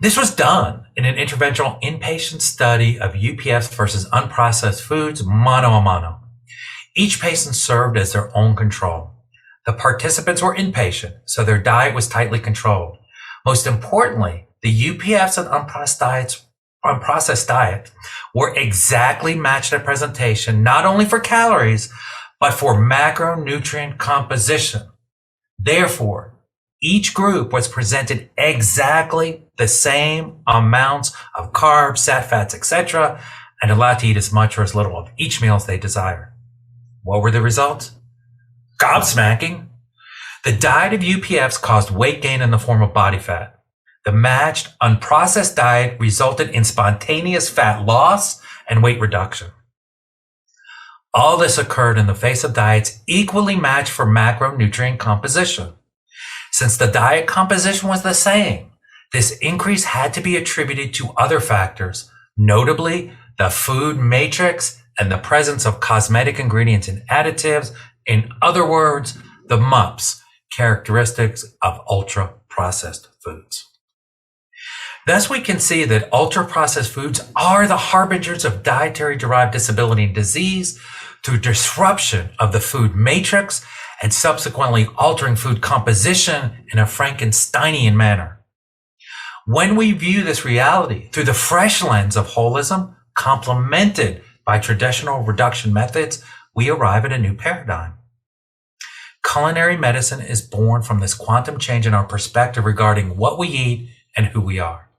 Speaker 1: This was done in an interventional inpatient study of UPFs versus unprocessed foods, mano a mano. Each patient served as their own control. The participants were inpatient, so their diet was tightly controlled. Most importantly, the UPFs and unprocessed diet were exactly matched at presentation, not only for calories, but for macronutrient composition. Therefore, each group was presented exactly the same amounts of carbs, fats, etc., and allowed to eat as much or as little of each meal as they desired. What were the results? Gobsmacking. The diet of UPFs caused weight gain in the form of body fat. The matched, unprocessed diet resulted in spontaneous fat loss and weight reduction. All this occurred in the face of diets equally matched for macronutrient composition. Since the diet composition was the same, this increase had to be attributed to other factors, notably the food matrix and the presence of cosmetic ingredients and additives. In other words, the MUPs, characteristics of ultra-processed foods. Thus, we can see that ultra-processed foods are the harbingers of dietary-derived disability and disease through disruption of the food matrix and subsequently altering food composition in a Frankensteinian manner. When we view this reality through the fresh lens of holism, complemented by traditional reduction methods, we arrive at a new paradigm. Culinary medicine is born from this quantum change in our perspective regarding what we eat and who we are.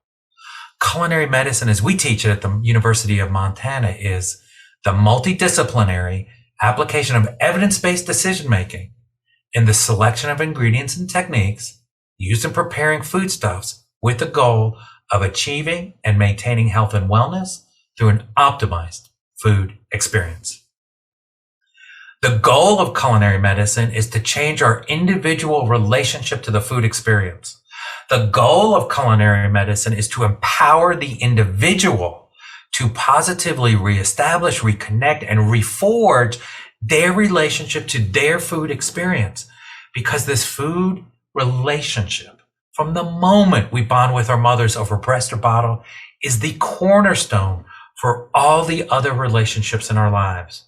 Speaker 1: Culinary medicine, as we teach it at the University of Montana, is the multidisciplinary application of evidence-based decision-making in the selection of ingredients and techniques used in preparing foodstuffs with the goal of achieving and maintaining health and wellness through an optimized food experience. The goal of culinary medicine is to change our individual relationship to the food experience. The goal of culinary medicine is to empower the individual to positively reestablish, reconnect, and reforge their relationship to their food experience. Because this food relationship, from the moment we bond with our mothers over breast or bottle, is the cornerstone for all the other relationships in our lives.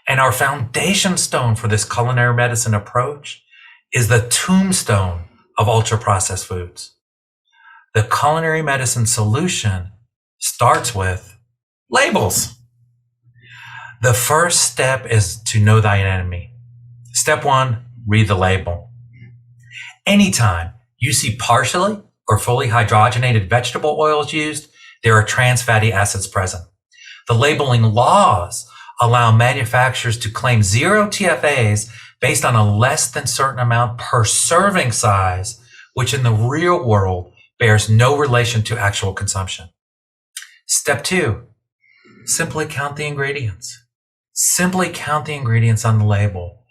Speaker 1: And our foundation stone for this culinary medicine approach is the tombstone of ultra-processed foods. The culinary medicine solution starts with labels. The first step is to know thy enemy. Step 1, read the label. Anytime you see partially or fully hydrogenated vegetable oils used, there are trans fatty acids present. The labeling laws allow manufacturers to claim 0 TFAs based on a less than certain amount per serving size, which in the real world bears no relation to actual consumption. Step 2, simply count the ingredients. Simply count the ingredients on the label.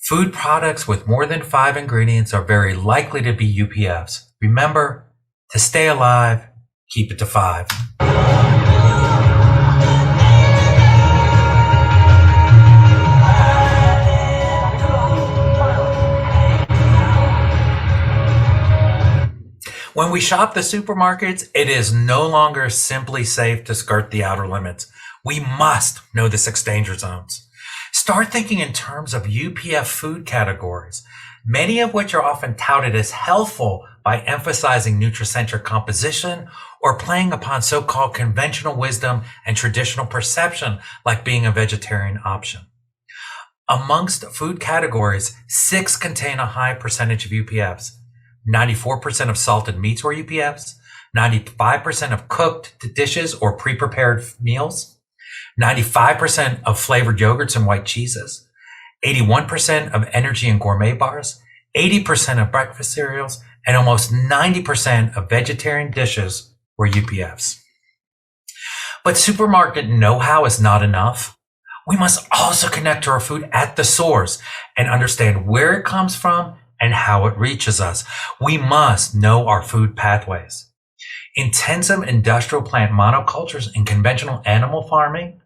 Speaker 1: Food products with more than 5 ingredients are very likely to be UPFs. Remember, to stay alive, keep it to 5. When we shop the supermarkets, it is no longer simply safe to skirt the outer limits. We must know the 6 danger zones. Start thinking in terms of UPF food categories, many of which are often touted as healthful by emphasizing nutricentric composition or playing upon so-called conventional wisdom and traditional perception like being a vegetarian option. Amongst food categories, 6 contain a high percentage of UPFs. 94% of salted meats were UPFs, 95% of cooked dishes or pre-prepared meals, 95% of flavored yogurts and white cheeses, 81% of energy and gourmet bars, 80% of breakfast cereals, and almost 90% of vegetarian dishes were UPFs. But supermarket know-how is not enough. We must also connect to our food at the source and understand where it comes from and how it reaches us. We must know our food pathways. Intensive industrial plant monocultures and conventional animal farming,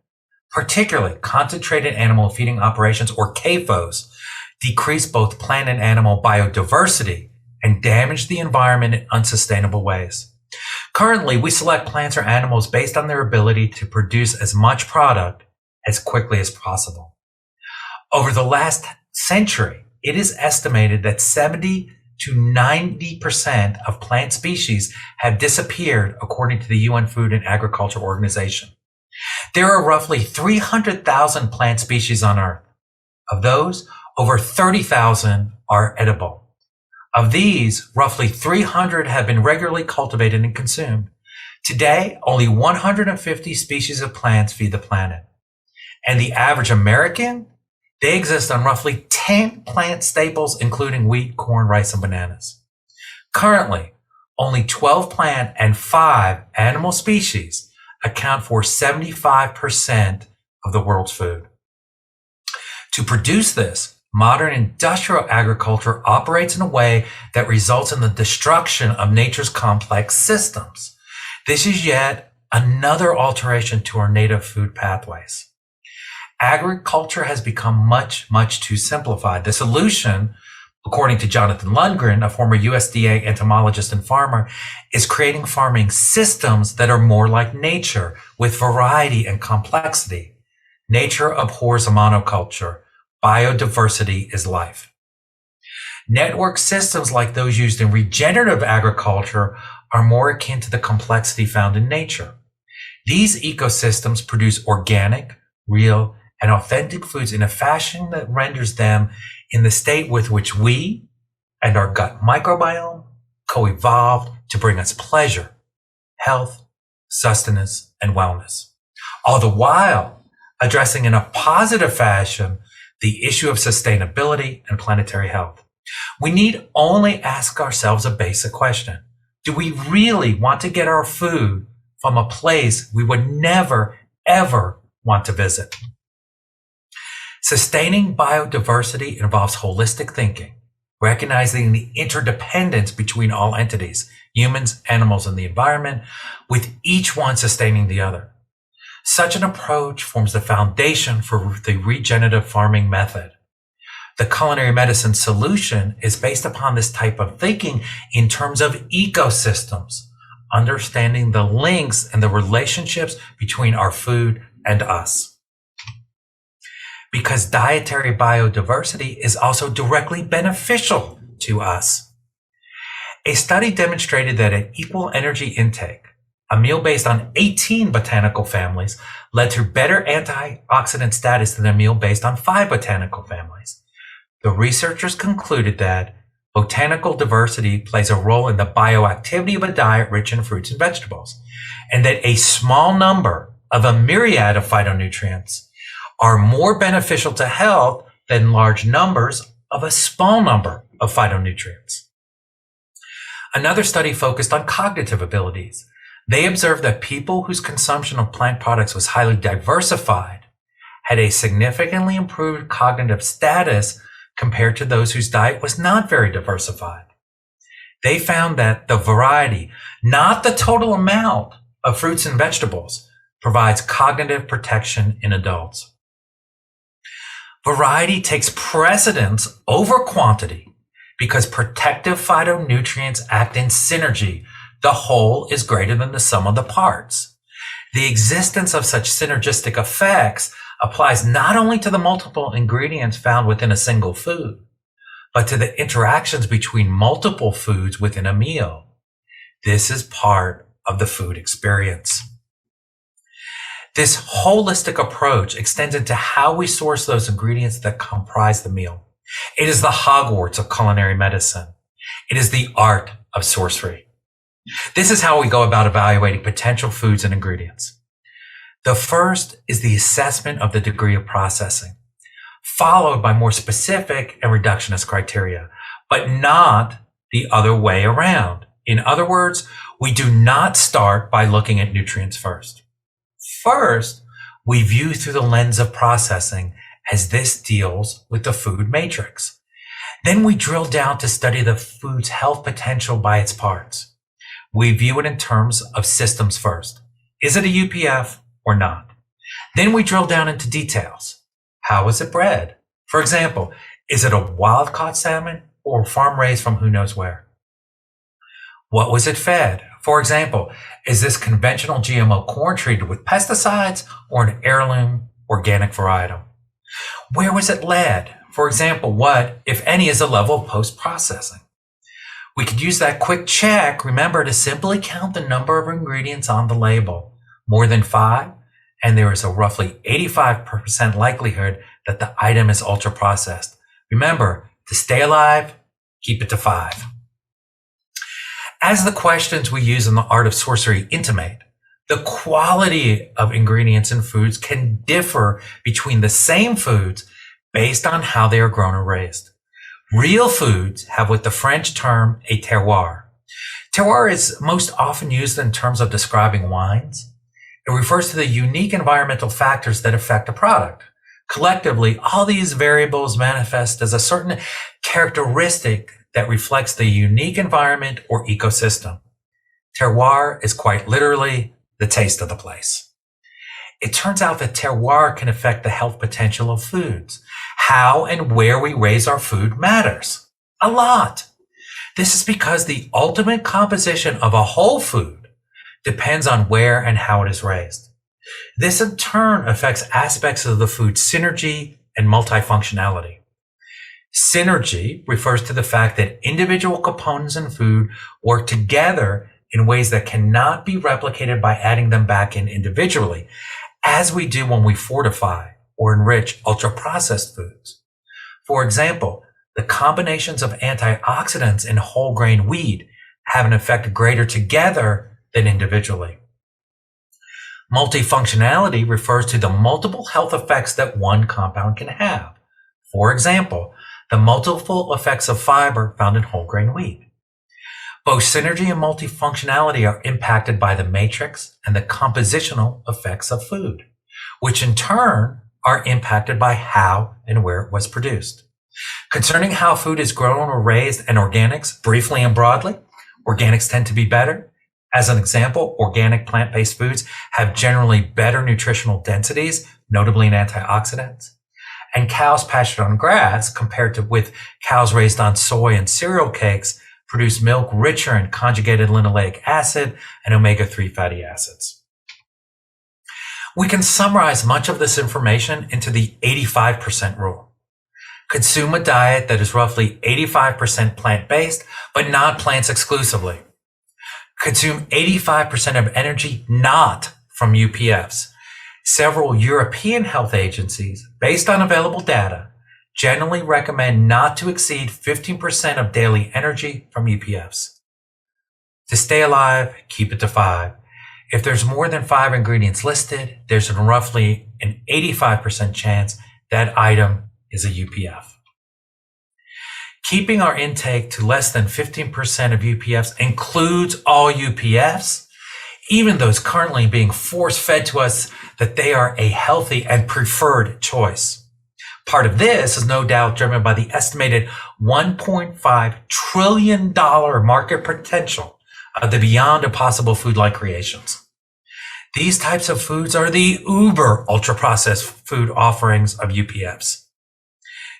Speaker 1: particularly concentrated animal feeding operations or CAFOs, decrease both plant and animal biodiversity and damage the environment in unsustainable ways. Currently, we select plants or animals based on their ability to produce as much product as quickly as possible. Over the last century, it is estimated that 70 to 90% of plant species have disappeared, according to the UN Food and Agriculture Organization. There are roughly 300,000 plant species on Earth. Of those, over 30,000 are edible. Of these, roughly 300 have been regularly cultivated and consumed. Today, only 150 species of plants feed the planet. And the average American, they exist on roughly 10 plant staples, including wheat, corn, rice, and bananas. Currently, only 12 plant and 5 animal species account for 75% of the world's food. To produce this, modern industrial agriculture operates in a way that results in the destruction of nature's complex systems. This is yet another alteration to our native food pathways. Agriculture has become much, much too simplified. The solution, according to Jonathan Lundgren, a former USDA entomologist and farmer, is creating farming systems that are more like nature, with variety and complexity. Nature abhors a monoculture. Biodiversity is life. Network systems like those used in regenerative agriculture are more akin to the complexity found in nature. These ecosystems produce organic, real, and authentic foods in a fashion that renders them in the state with which we and our gut microbiome co-evolved to bring us pleasure, health, sustenance, and wellness, all the while addressing in a positive fashion the issue of sustainability and planetary health. We need only ask ourselves a basic question. Do we really want to get our food from a place we would never, ever want to visit? Sustaining biodiversity involves holistic thinking, recognizing the interdependence between all entities, humans, animals, and the environment, with each one sustaining the other. Such an approach forms the foundation for the regenerative farming method. The culinary medicine solution is based upon this type of thinking in terms of ecosystems, understanding the links and the relationships between our food and us. Because dietary biodiversity is also directly beneficial to us. A study demonstrated that at equal energy intake, a meal based on 18 botanical families led to better antioxidant status than a meal based on 5 botanical families. The researchers concluded that botanical diversity plays a role in the bioactivity of a diet rich in fruits and vegetables, and that a small number of a myriad of phytonutrients are more beneficial to health than large numbers of a small number of phytonutrients. Another study focused on cognitive abilities. They observed that people whose consumption of plant products was highly diversified had a significantly improved cognitive status compared to those whose diet was not very diversified. They found that the variety, not the total amount of fruits and vegetables, provides cognitive protection in adults. Variety takes precedence over quantity because protective phytonutrients act in synergy. The whole is greater than the sum of the parts. The existence of such synergistic effects applies not only to the multiple ingredients found within a single food, but to the interactions between multiple foods within a meal. This is part of the food experience. This holistic approach extends into how we source those ingredients that comprise the meal. It is the Hogwarts of culinary medicine. It is the art of sorcery. This is how we go about evaluating potential foods and ingredients. The first is the assessment of the degree of processing, followed by more specific and reductionist criteria, but not the other way around. In other words, we do not start by looking at nutrients first. First, we view through the lens of processing, as this deals with the food matrix. Then we drill down to study the food's health potential by its parts. We view it in terms of systems first. Is it a UPF or not? Then we drill down into details. How was it bred? For example, is it a wild-caught salmon or farm-raised from who knows where? What was it fed? For example, is this conventional GMO corn treated with pesticides or an heirloom organic varietal? Where was it led? For example, what, if any, is the level of post-processing? We could use that quick check, remember, to simply count the number of ingredients on the label. More than 5, and there is a roughly 85% likelihood that the item is ultra-processed. Remember, to stay alive, keep it to 5. As the questions we use in the art of sorcery intimate, the quality of ingredients in foods can differ between the same foods based on how they are grown or raised. Real foods have what the French term a terroir. Terroir is most often used in terms of describing wines. It refers to the unique environmental factors that affect a product. Collectively, all these variables manifest as a certain characteristic that reflects the unique environment or ecosystem. Terroir is quite literally the taste of the place. It turns out that terroir can affect the health potential of foods. How and where we raise our food matters a lot. This is because the ultimate composition of a whole food depends on where and how it is raised. This in turn affects aspects of the food's synergy and multifunctionality. Synergy refers to the fact that individual components in food work together in ways that cannot be replicated by adding them back in individually, as we do when we fortify or enrich ultra-processed foods. For example, the combinations of antioxidants in whole grain wheat have an effect greater together than individually. Multifunctionality refers to the multiple health effects that one compound can have. For example, the multiple effects of fiber found in whole grain wheat. Both synergy and multifunctionality are impacted by the matrix and the compositional effects of food, which in turn are impacted by how and where it was produced. Concerning how food is grown or raised and organics, briefly and broadly, organics tend to be better. As an example, organic plant-based foods have generally better nutritional densities, notably in antioxidants. And cows pastured on grass, compared to with cows raised on soy and cereal cakes, produce milk richer in conjugated linoleic acid and omega-3 fatty acids. We can summarize much of this information into the 85% rule. Consume a diet that is roughly 85% plant-based, but not plants exclusively. Consume 85% of energy not from UPFs. Several European health agencies, based on available data, generally recommend not to exceed 15% of daily energy from UPFs. To stay alive, keep it to 5. If there's more than 5 ingredients listed, there's roughly an 85% chance that item is a UPF. Keeping our intake to less than 15% of UPFs includes all UPFs, even those currently being force-fed to us that they are a healthy and preferred choice. Part of this is no doubt driven by the estimated $1.5 trillion market potential of the beyond impossible food-like creations. These types of foods are the uber ultra-processed food offerings of UPFs.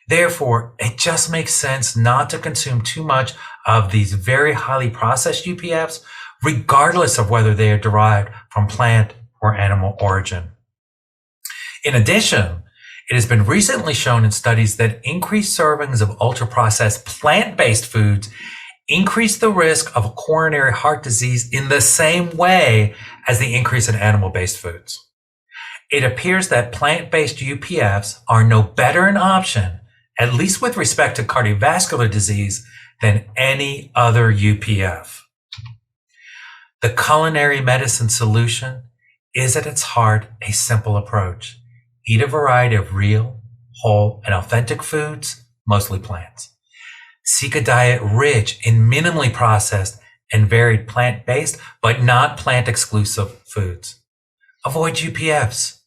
Speaker 1: Therefore, it just makes sense not to consume too much of these very highly processed UPFs, regardless of whether they are derived from plant or animal origin. In addition, it has been recently shown in studies that increased servings of ultra-processed plant-based foods increase the risk of coronary heart disease in the same way as the increase in animal-based foods. It appears that plant-based UPFs are no better an option, at least with respect to cardiovascular disease, than any other UPF. The culinary medicine solution is at its heart a simple approach. Eat a variety of real, whole, and authentic foods, mostly plants. Seek a diet rich in minimally processed and varied plant-based, but not plant-exclusive foods. Avoid UPFs.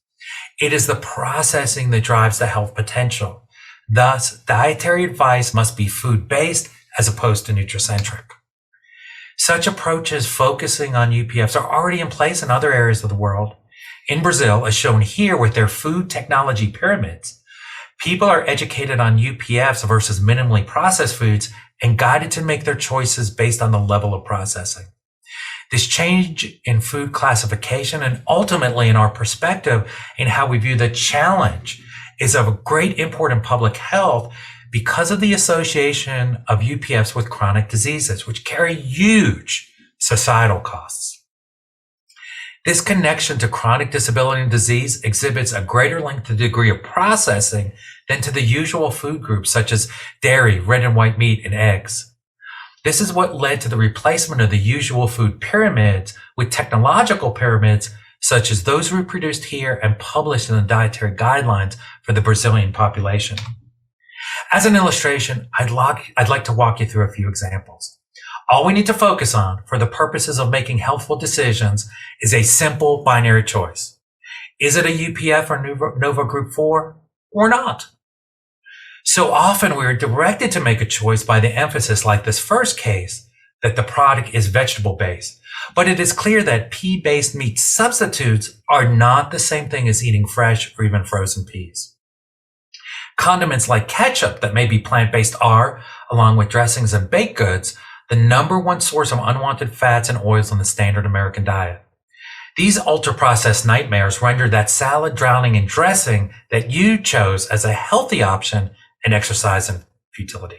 Speaker 1: It is the processing that drives the health potential. Thus, dietary advice must be food-based as opposed to nutricentric. Such approaches focusing on UPFs are already in place in other areas of the world. In Brazil, as shown here with their food technology pyramids, people are educated on UPFs versus minimally processed foods and guided to make their choices based on the level of processing. This change in food classification and ultimately in our perspective in how we view the challenge is of great import in public health because of the association of UPFs with chronic diseases, which carry huge societal costs. This connection to chronic disability and disease exhibits a greater length and degree of processing than to the usual food groups such as dairy, red and white meat, and eggs. This is what led to the replacement of the usual food pyramids with technological pyramids such as those reproduced here and published in the dietary guidelines for the Brazilian population. As an illustration, I'd like to walk you through a few examples. All we need to focus on for the purposes of making healthful decisions is a simple binary choice. Is it a UPF or Nova Group 4 or not? So often we are directed to make a choice by the emphasis, like this first case, that the product is vegetable-based. But it is clear that pea-based meat substitutes are not the same thing as eating fresh or even frozen peas. Condiments like ketchup that may be plant-based are, along with dressings and baked goods, the number one source of unwanted fats and oils in the standard American diet. These ultra-processed nightmares render that salad drowning in dressing that you chose as a healthy option an exercise in futility.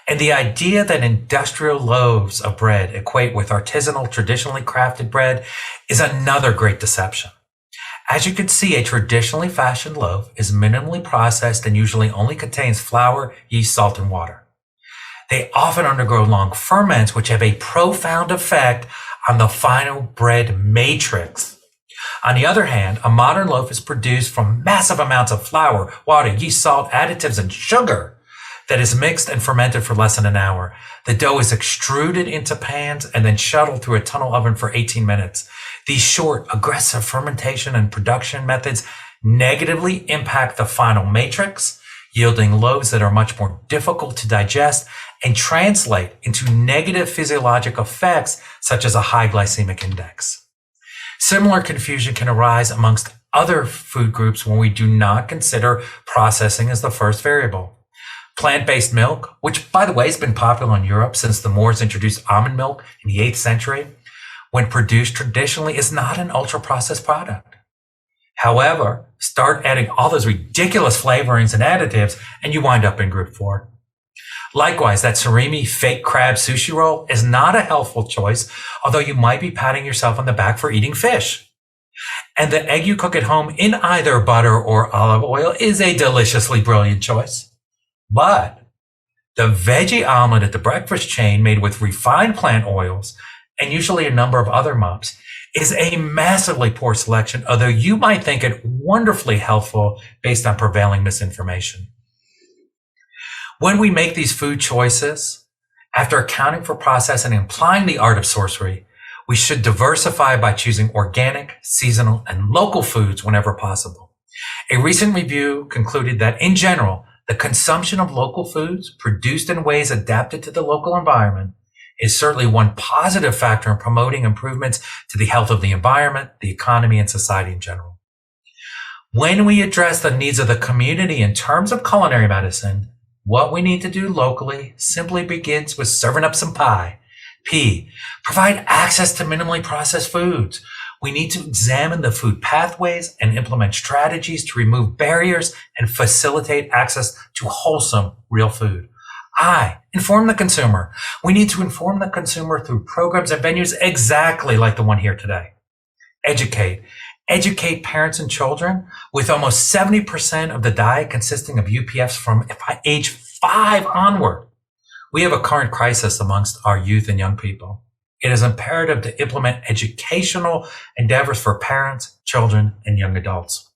Speaker 1: And the idea that industrial loaves of bread equate with artisanal, traditionally crafted bread is another great deception. As you can see, a traditionally fashioned loaf is minimally processed and usually only contains flour, yeast, salt, and water. They often undergo long ferments, which have a profound effect on the final bread matrix. On the other hand, a modern loaf is produced from massive amounts of flour, water, yeast, salt, additives, and sugar that is mixed and fermented for less than an hour. The dough is extruded into pans and then shuttled through a tunnel oven for 18 minutes. These short, aggressive fermentation and production methods negatively impact the final matrix, yielding loaves that are much more difficult to digest and translate into negative physiologic effects such as a high glycemic index. Similar confusion can arise amongst other food groups when we do not consider processing as the first variable. Plant-based milk, which by the way has been popular in Europe since the Moors introduced almond milk in the 8th century, when produced traditionally is not an ultra-processed product. However, start adding all those ridiculous flavorings and additives and you wind up in group 4. Likewise, that surimi fake crab sushi roll is not a healthful choice, although you might be patting yourself on the back for eating fish. And the egg you cook at home in either butter or olive oil is a deliciously brilliant choice. But the veggie omelet at the breakfast chain made with refined plant oils and usually a number of other mups is a massively poor selection, although you might think it wonderfully helpful based on prevailing misinformation. When we make these food choices, after accounting for process and implying the art of sorcery, we should diversify by choosing organic, seasonal, and local foods whenever possible. A recent review concluded that, in general, the consumption of local foods produced in ways adapted to the local environment is certainly one positive factor in promoting improvements to the health of the environment, the economy, and society in general. When we address the needs of the community in terms of culinary medicine, what we need to do locally simply begins with serving up some pie. P, provide access to minimally processed foods. We need to examine the food pathways and implement strategies to remove barriers and facilitate access to wholesome, real food. I, inform the consumer. We need to inform the consumer through programs and venues exactly like the one here today. Educate. Educate parents and children, with almost 70% of the diet consisting of UPFs from age 5 onward. We have a current crisis amongst our youth and young people. It is imperative to implement educational endeavors for parents, children, and young adults.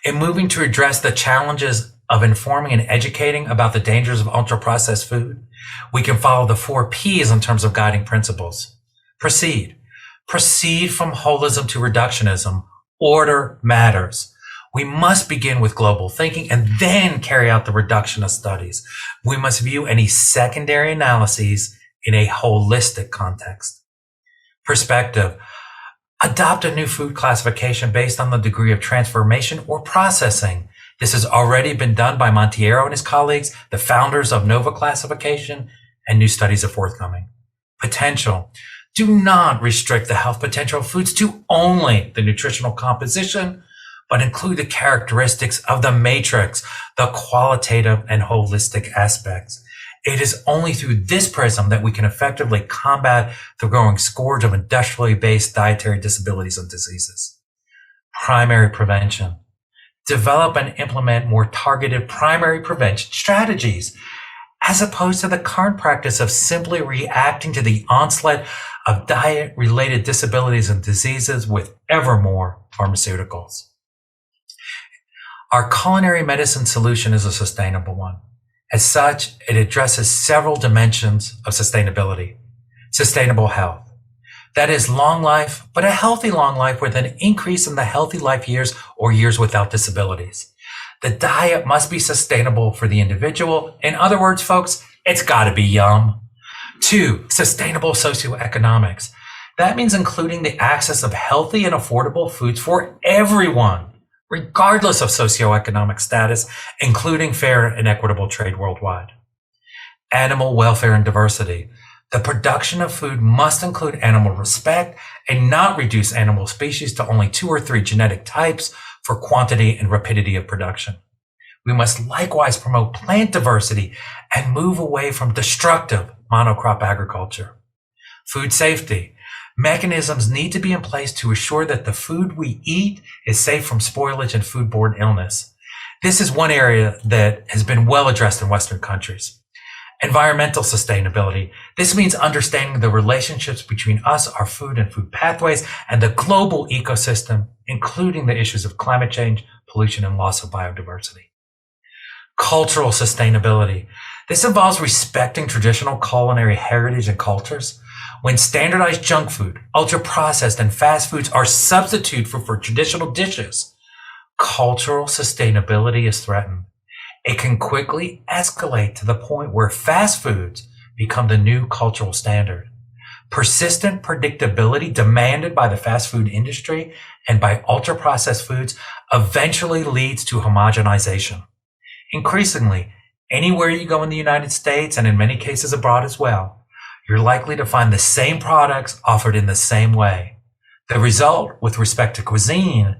Speaker 1: In moving to address the challenges of informing and educating about the dangers of ultra-processed food, we can follow the 4 Ps in terms of guiding principles. Proceed. Proceed from holism to reductionism. Order matters. We must begin with global thinking and then carry out the reductionist studies. We must view any secondary analyses in a holistic context. Perspective. Adopt a new food classification based on the degree of transformation or processing. This has already been done by Monteiro and his colleagues, the founders of Nova Classification, and new studies are forthcoming. Potential. Do not restrict the health potential of foods to only the nutritional composition, but include the characteristics of the matrix, the qualitative and holistic aspects. It is only through this prism that we can effectively combat the growing scourge of industrially based dietary disabilities and diseases. Primary prevention. Develop and implement more targeted primary prevention strategies, as opposed to the current practice of simply reacting to the onslaught of diet-related disabilities and diseases with ever more pharmaceuticals. Our culinary medicine solution is a sustainable one. As such, it addresses several dimensions of sustainability. Sustainable health. That is long life, but a healthy long life with an increase in the healthy life years or years without disabilities. The diet must be sustainable for the individual. In other words, folks, it's gotta be yum. 2, sustainable socioeconomics. That means including the access of healthy and affordable foods for everyone, regardless of socioeconomic status, including fair and equitable trade worldwide. Animal welfare and diversity. The production of food must include animal respect and not reduce animal species to only 2 or 3 genetic types for quantity and rapidity of production. We must likewise promote plant diversity and move away from destructive monocrop agriculture. Food safety. Mechanisms need to be in place to assure that the food we eat is safe from spoilage and foodborne illness. This is one area that has been well addressed in Western countries. Environmental sustainability. This means understanding the relationships between us, our food and food pathways, and the global ecosystem, including the issues of climate change, pollution, and loss of biodiversity. Cultural sustainability. This involves respecting traditional culinary heritage and cultures. When standardized junk food, ultra-processed, and fast foods are substitute for traditional dishes, cultural sustainability is threatened. It can quickly escalate to the point where fast foods become the new cultural standard. Persistent predictability demanded by the fast food industry and by ultra-processed foods eventually leads to homogenization. Increasingly, anywhere you go in the United States and in many cases abroad as well, you're likely to find the same products offered in the same way. The result with respect to cuisine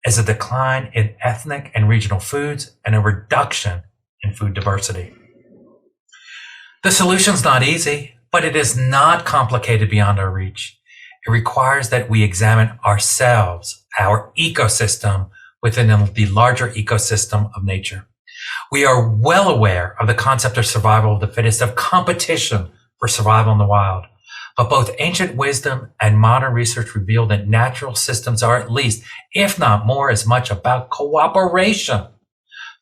Speaker 1: is a decline in ethnic and regional foods and a reduction in food diversity. The solution's not easy, but it is not complicated beyond our reach. It requires that we examine ourselves, our ecosystem, within the larger ecosystem of nature. We are well aware of the concept of survival of the fittest, of competition for survival in the wild. But both ancient wisdom and modern research reveal that natural systems are at least, if not more, as much about cooperation.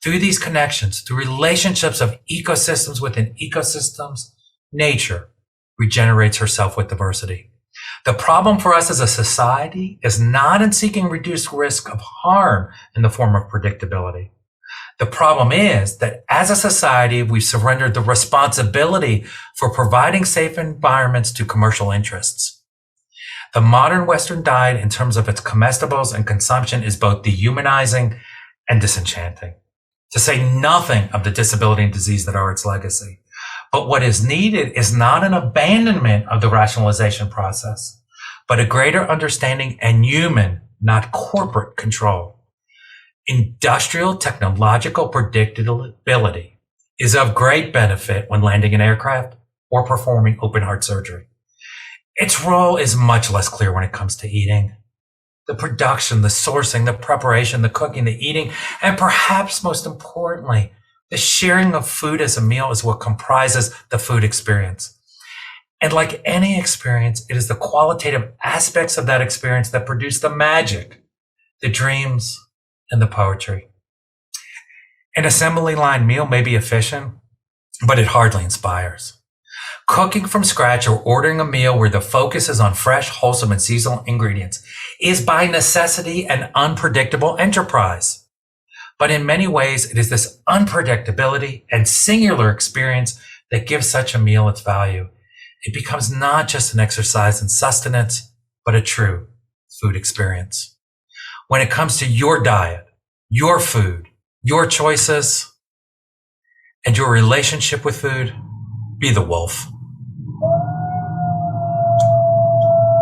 Speaker 1: Through these connections, through relationships of ecosystems within ecosystems, nature regenerates herself with diversity. The problem for us as a society is not in seeking reduced risk of harm in the form of predictability. The problem is that as a society, we've surrendered the responsibility for providing safe environments to commercial interests. The modern Western diet, in terms of its comestibles and consumption, is both dehumanizing and disenchanting, to say nothing of the disability and disease that are its legacy. But what is needed is not an abandonment of the rationalization process, but a greater understanding and human, not corporate control. Industrial technological predictability is of great benefit when landing an aircraft or performing open heart surgery. Its role is much less clear when it comes to eating. The production, the sourcing, the preparation, the cooking, the eating, and perhaps most importantly, the sharing of food as a meal is what comprises the food experience. And like any experience, it is the qualitative aspects of that experience that produce the magic, the dreams, and the poetry. An assembly line meal may be efficient, but it hardly inspires. Cooking from scratch or ordering a meal where the focus is on fresh, wholesome, and seasonal ingredients is by necessity an unpredictable enterprise. But in many ways, it is this unpredictability and singular experience that gives such a meal its value. It becomes not just an exercise in sustenance, but a true food experience. When it comes to your diet, your food, your choices, and your relationship with food, be the wolf.